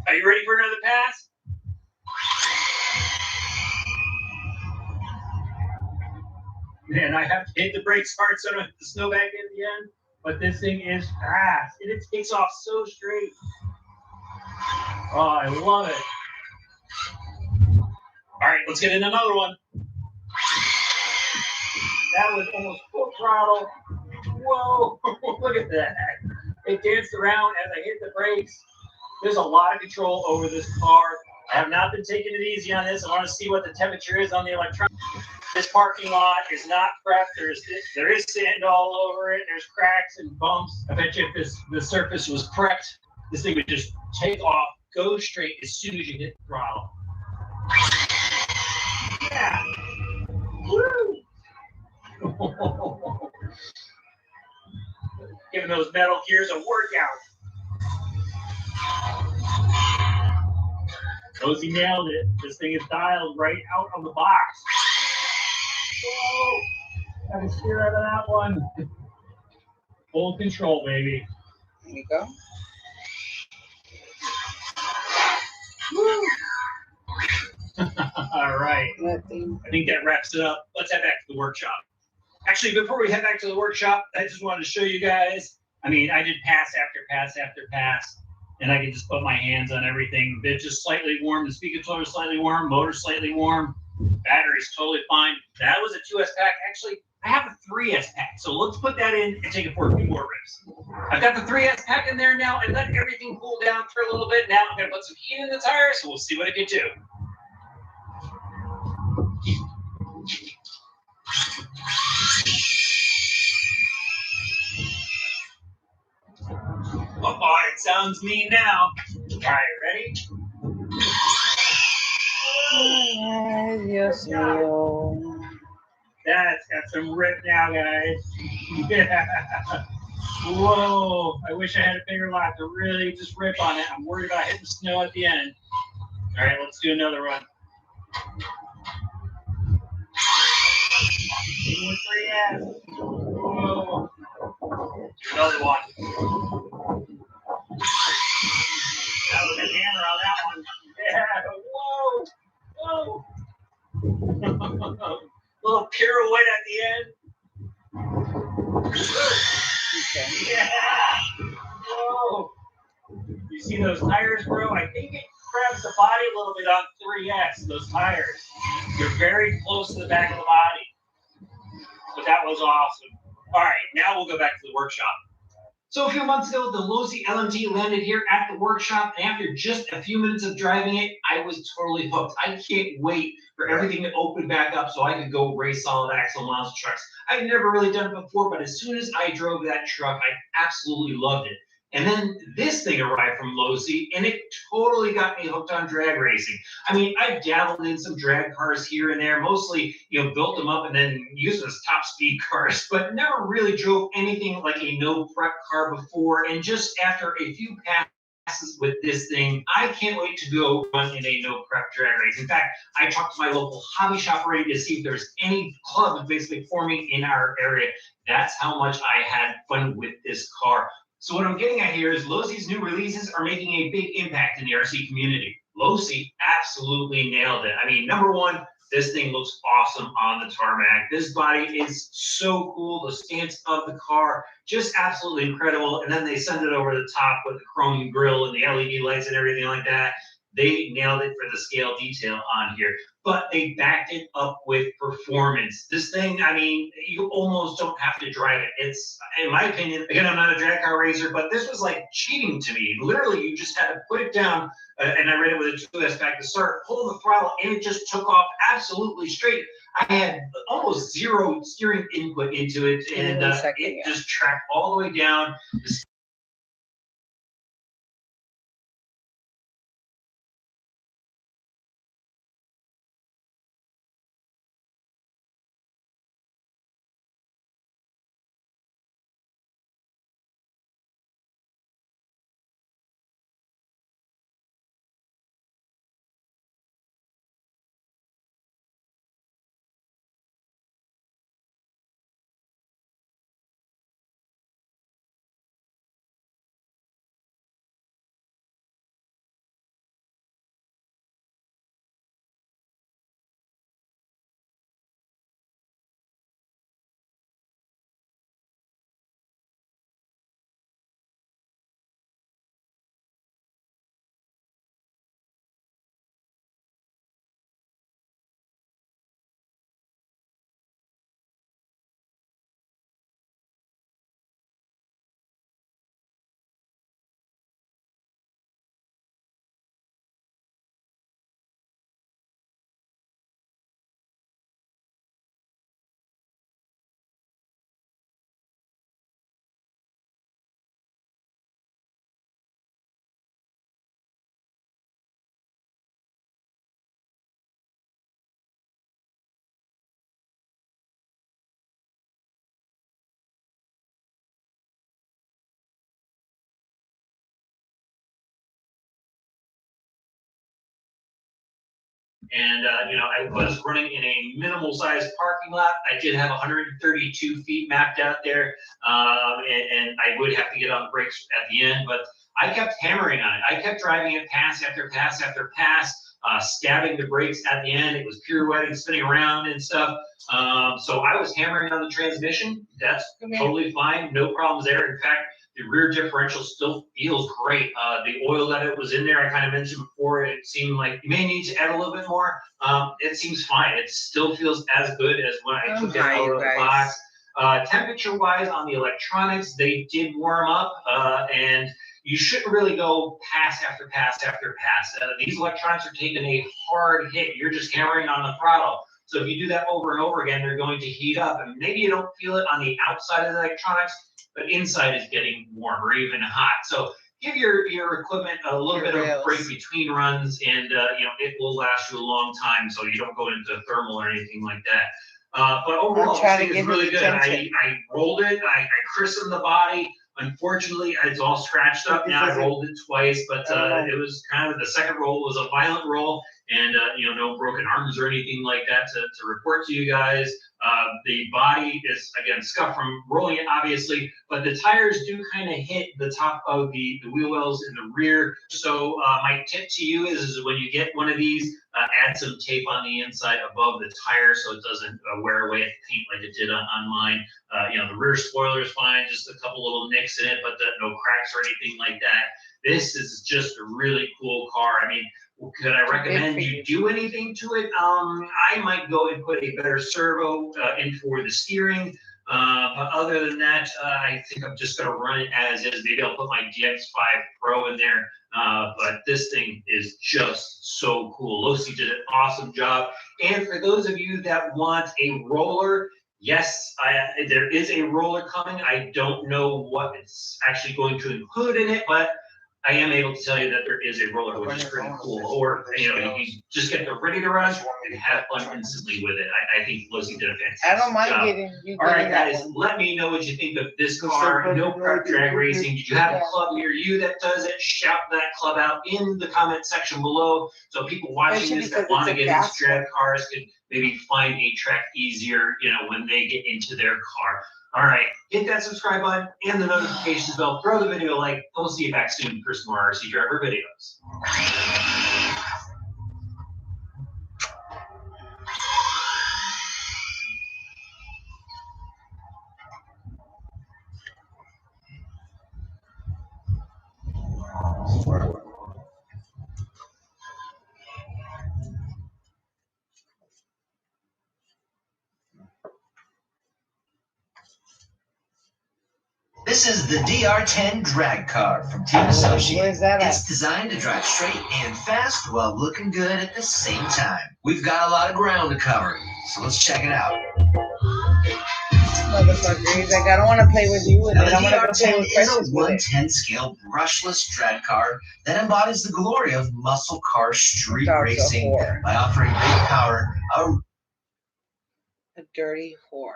Are you ready for another pass? Man, I have to hit the brakes hard so I don't hit the snowbank in the end. But this thing is fast, and it takes off so straight. Oh, I love it. All right, let's get in another one. That was almost full throttle. Whoa, look at that. It danced around as I hit the brakes. There's a lot of control over this car. I have not been taking it easy on this. I want to see what the temperature is on the electronics. This parking lot is not prepped. There is sand all over it. There's cracks and bumps. I bet you if the surface was prepped, this thing would just take off, go straight as soon as you hit the throttle. Yeah. Woo! Giving those metal gears a workout. Rosie nailed it. This thing is dialed right out of the box. Whoa! I can steer out of that one. Full control, baby. There you go. All right. Nothing. I think that wraps it up. Let's head back to the workshop. Actually, before we head back to the workshop, I just wanted to show you guys. I mean, I did pass after pass after pass, and I can just put my hands on everything. They're just slightly warm. The speed controller is slightly warm. Motor slightly warm. Battery's totally fine. That was a 2S pack. Actually, I have a 3S pack. So let's put that in and take it for a few more rips. I've got the 3S pack in there now and let everything cool down for a little bit. Now I'm going to put some heat in the tires, so we'll see what it can do. Oh, it sounds mean now. All right, ready? Ay, Dios mío. That's got some rip now, guys. Yeah. Whoa. I wish I had a bigger lot to really just rip on it. I'm worried about hitting the snow at the end. All right, let's do another one. With 3S. Whoa. Do another one. That was a hammer on that one. Yeah. Whoa. Whoa. Little pirouette at the end. Okay. Yeah. Whoa. You see those tires, bro? I think it grabs the body a little bit on 3S, those tires. You're very close to the back of the body. But that was awesome. All right, now we'll go back to the workshop. So a few months ago, the Losi LMT landed here at the workshop, and after just a few minutes of driving it, I was totally hooked. I can't wait for everything to open back up so I could go race solid axle monster trucks. I've never really done it before, but as soon as I drove that truck, I absolutely loved it. And then this thing arrived from Losi, and it totally got me hooked on drag racing. I mean, I've dabbled in some drag cars here and there, mostly, built them up and then used them as top speed cars, but never really drove anything like a no prep car before. And just after a few passes with this thing, I can't wait to go run in a no prep drag race. In fact, I talked to my local hobby shop already to see if there's any clubs basically forming in our area. That's how much I had fun with this car. So what I'm getting at here is Losi's new releases are making a big impact in the RC community. Losi absolutely nailed it. I mean, number one, this thing looks awesome on the tarmac. This body is so cool. The stance of the car, just absolutely incredible. And then they send it over the top with the chrome grille and the LED lights and everything like that. They nailed it for the scale detail on here, but they backed it up with performance. This thing, I mean, you almost don't have to drive it. It's, in my opinion, again, I'm not a drag car racer, but this was like cheating to me. Literally, you just had to put it down, and I ran it with a 2S back to start, pull the throttle, and it just took off absolutely straight. I had almost zero steering input into it, and it just tracked all the way down. The And, I was running in a minimal sized parking lot. I did have 132 feet mapped out there. And I would have to get on the brakes at the end, but I kept hammering on it. I kept driving it pass after pass after pass, stabbing the brakes at the end. It was pirouetting, spinning around and stuff. So I was hammering on the transmission. That's totally fine. No problems there. In fact, the rear differential still feels great. The oil that it was in there, I kind of mentioned before, it seemed like you may need to add a little bit more. It seems fine. It still feels as good as when I took it out of the box. Temperature-wise on the electronics, they did warm up, and you shouldn't really go pass after pass after pass. These electronics are taking a hard hit. You're just hammering on the throttle. So if you do that over and over again, they're going to heat up. And maybe you don't feel it on the outside of the electronics, but inside is getting warm or even hot. So give your equipment a little bit of a break between runs, and it will last you a long time. So you don't go into thermal or anything like that. But overall, this thing is really good. I rolled it. I christened the body. Unfortunately, it's all scratched up now. I rolled it twice, but it was kind of the second roll was a violent roll, and no broken arms or anything like that to report to you guys. The body is again scuffed from rolling it, obviously, but the tires do kind of hit the top of the wheel wells in the rear. So my tip to you is when you get one of these, add some tape on the inside above the tire so it doesn't wear away at the paint like it did on mine. The rear spoiler is fine, just a couple little nicks in it, but no cracks or anything like that. This is just a really cool car. I mean, could I recommend you do anything to it? I might go and put a better servo in for the steering. But other than that, I think I'm just going to run it as is. Maybe I'll put my DX5 Pro in there. But this thing is just so cool. Losi did an awesome job. And for those of you that want a roller, yes, there is a roller coming. I don't know what it's actually going to include in it, but I am able to tell you that there is a roller, which is pretty cool. Or, you just get the ready to run and have fun instantly with it. I think Losi did a fantastic job. I don't mind getting you. All right, guys, let me know what you think of this car. No Prep Drag Racing. Did you have a club near you that does it? Shout that club out in the comment section below, so people watching this that want to get into drag cars can maybe find a track easier, when they get into their car. All right, hit that subscribe button and the notifications bell. Throw the video a like. We'll see you back soon for some more RC Driver videos. This is the DR10 drag car from Team Associate. Where's that at? It's designed to drive straight and fast while looking good at the same time. We've got a lot of ground to cover, so let's check it out. Motherfuckers, like I don't want to play with you with Now, it. the I want to go play DR10 with is Precious a with it. 110 scale brushless drag car that embodies the glory of muscle car street racing by offering great power. A dirty whore.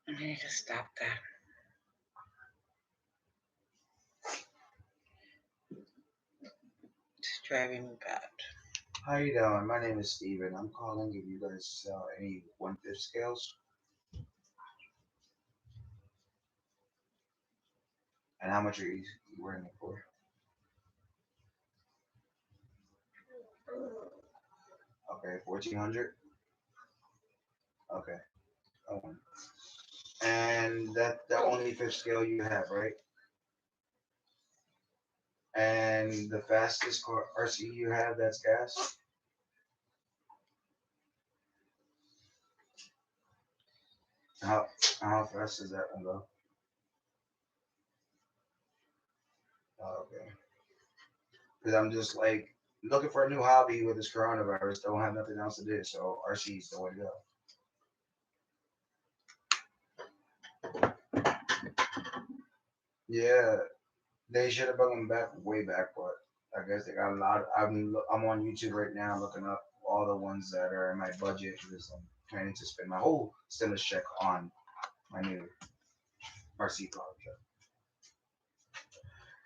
I need to stop that. It's driving me bad. How you doing? My name is Steven. I'm calling if you guys sell any 1/5 scales. And how much are you wearing it for? Okay, 1,400. Okay. And that's the only fifth scale you have, right? And the fastest car RC you have that's gas? How fast does that one go? Oh, okay. Because I'm just like looking for a new hobby with this coronavirus. Don't have nothing else to do, so RC is the way to go. Yeah, they should have brought them back way back, but I guess they got a lot. I'm on YouTube right now looking up all the ones that are in my budget because I'm planning to spend my whole stimulus check on my new RC car.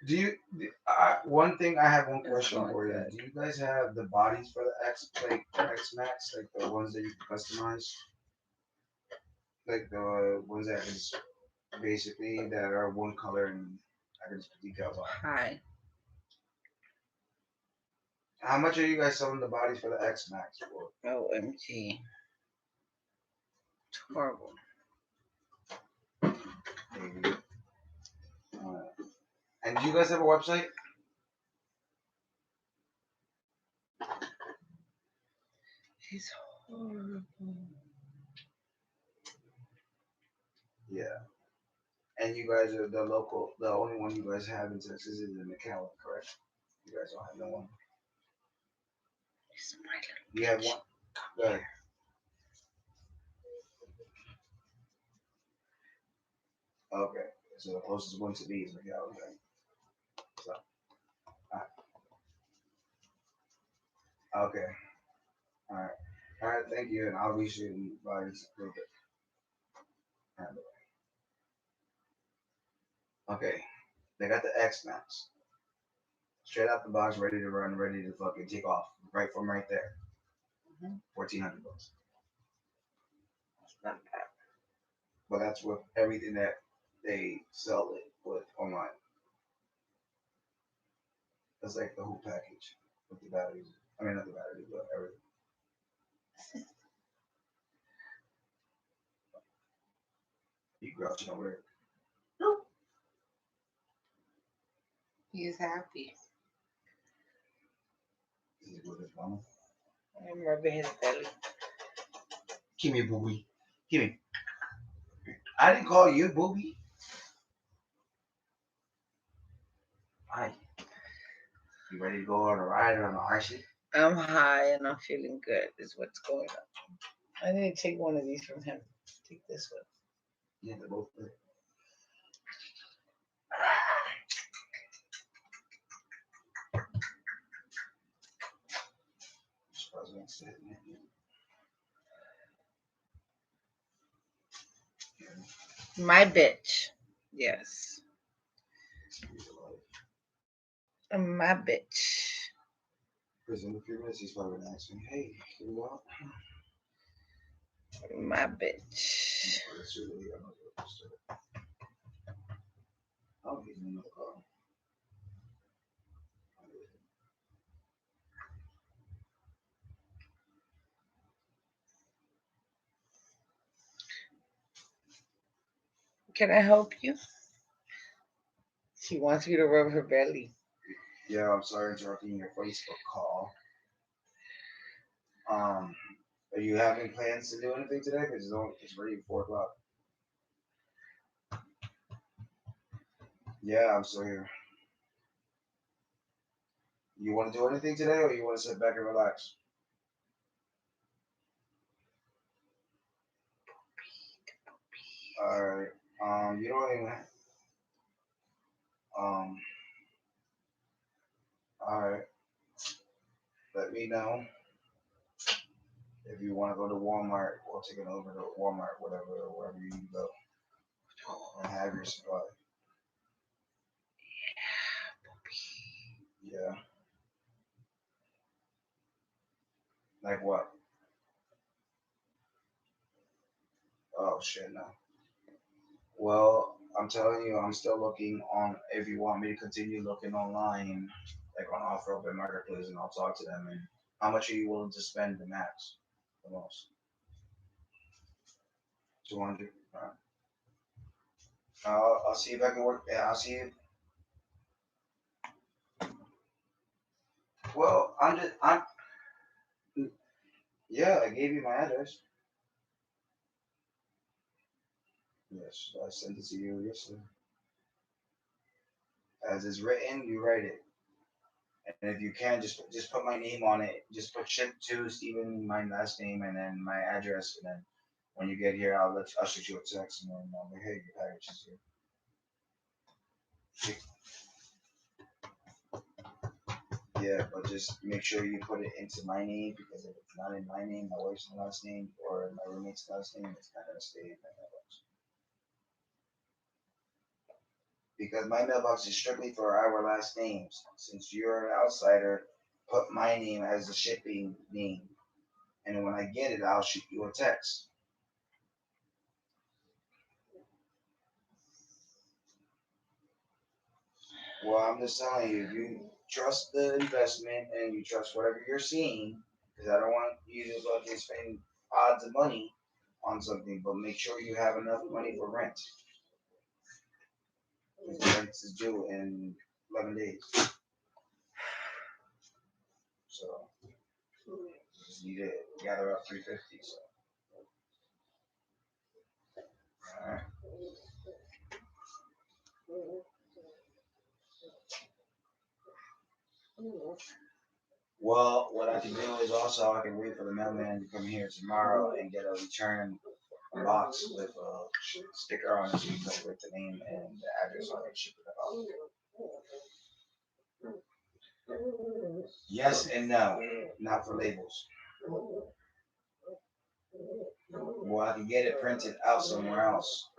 Do you? One thing I have one It's question going for you. good. Do you guys have the bodies for the X Max, like the ones that you can customize, like the ones that is basically that are one color and I can just put decals on. Hi. How much are you guys selling the bodies for the X Max for? OMG. It's horrible. Maybe. And do you guys have a website? It's horrible. Yeah. And you guys are the only one you guys have in Texas is in McAllen, correct? You guys don't have no one. It's my little You have one. Go ahead. Okay. So the closest one to me is McAllen, right? So, okay. All right. All right. Thank you, and I'll reach you in by a little bit. All right. Okay. They got the X Max. Straight out the box, ready to run, ready to fucking take off. Right from right there. Mhm. $1,400. It's not bad. But that's with everything that they sell it with online. That's like the whole package with the batteries. I mean, not the batteries, but everything. You grouching over there. He's happy. Is it with his mama? I'm rubbing his belly. Give me, booby. Give me. I didn't call you booby. Hi. You ready to go on a ride or on a RC? I'm high and I'm feeling good, is what's going on. I need to take one of these from him. Take this one. Yeah, they're both good. My bitch. Yes. My bitch. Because in a few minutes, he's probably going to ask me, hey, can you out? My bitch. Oh, he's in another car. Can I help you? She wants me to rub her belly. Yeah, I'm sorry interrupting your Facebook call. Are you having plans to do anything today? Because it's already 4 o'clock. Yeah, I'm still here. You want to do anything today, or you want to sit back and relax? All right. You don't even. Um. All right. Let me know if you want to go to Walmart or take it over to Walmart, wherever you need to go, and have your supply. Yeah. Like what? Oh shit, no. Well, I'm telling you, I'm still looking on. If you want me to continue looking online, like on off-road and marketplace, and I'll talk to them. And how much are you willing to spend the max, the most? 200. I'll see if I can work. Yeah, I'll see if. Well, I'm. Yeah, I gave you my address. Yes, I sent it to you yesterday. As it's written, you write it. And if you can, just put my name on it. Just put ship to Stephen, my last name, and then my address. And then when you get here, I'll shoot you a text, and then I'll be, hey, your package is here. Yeah, but just make sure you put it into my name, because if it's not in my name, my wife's last name, or my roommate's last name, it's not gonna stay in my mailbox. because my mailbox is strictly for our last names. Since you're an outsider, put my name as the shipping name, and when I get it, I'll shoot you a text. Well, I'm just telling you, if you trust the investment and you trust whatever you're seeing, because I don't want you to fucking spend odds of money on something, but make sure you have enough money for rent. Because the rent is due in 11 days. So, just need to gather up 350. So, all right. Well, what I can do is also I can wait for the mailman to come here tomorrow and get a return box with a sticker on it so you can put the name and the address on it, ship it out. Yes and no, not for labels. Well, I can get it printed out somewhere else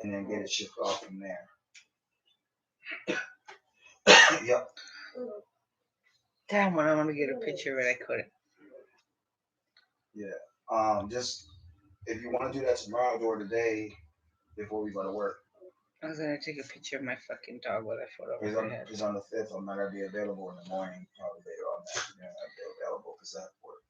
and then get it shipped off from there. Yep. Damn, when I want to get a picture of it, I couldn't. Yeah. Just if you want to do that tomorrow or today before we go to work. I was gonna take a picture of my fucking dog with a photo of Because my head. on the 5th, I'm not gonna be available in the morning. Probably later on that afternoon, I'll be available because I have work.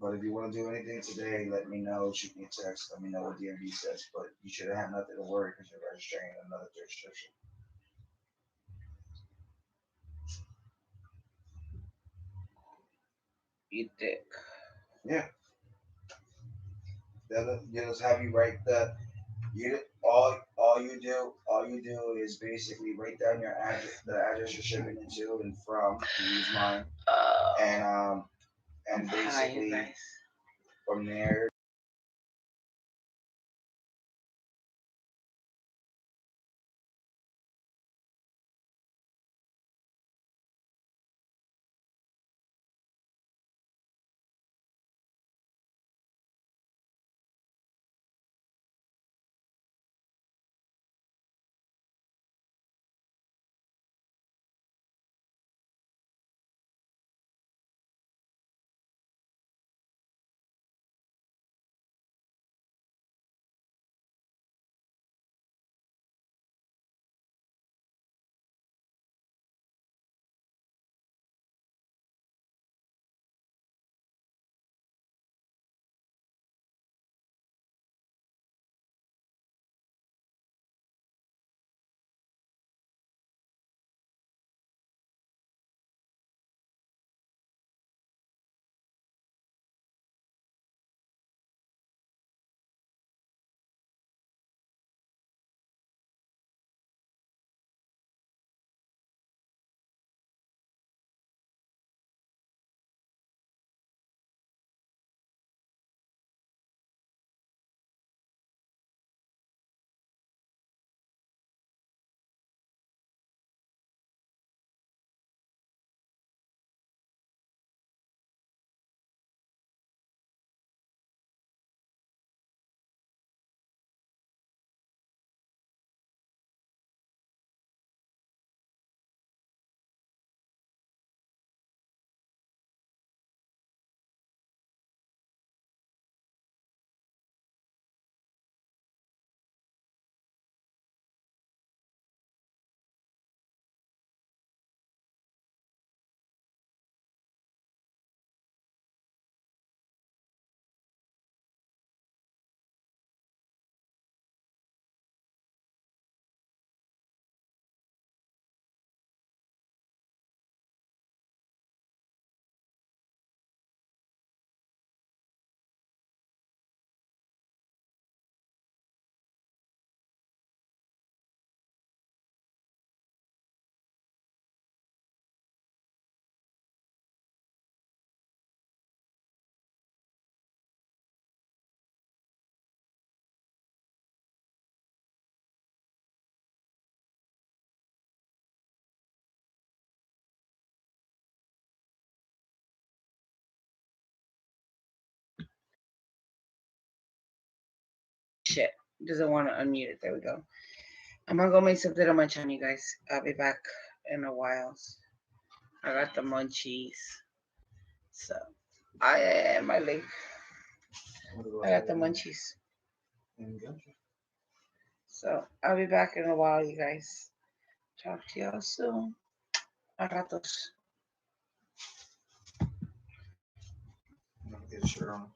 But if you want to do anything today, let me know. Shoot me a text. Let me know what DMV says. But you should have nothing to worry because you're registering another jurisdiction. Eat dick. Yeah. They'll just have you write the you all you do is basically write down your address, the address you're shipping it to and from. You use mine, and basically from there Doesn't want to unmute it. There we go. I'm gonna go make something to munch on, you guys. I'll be back in a while. I got the munchies. So I am my leg. I got the munchies. So I'll be back in a while, you guys. Talk to y'all soon. A ratos. I'm gonna get a shirt on.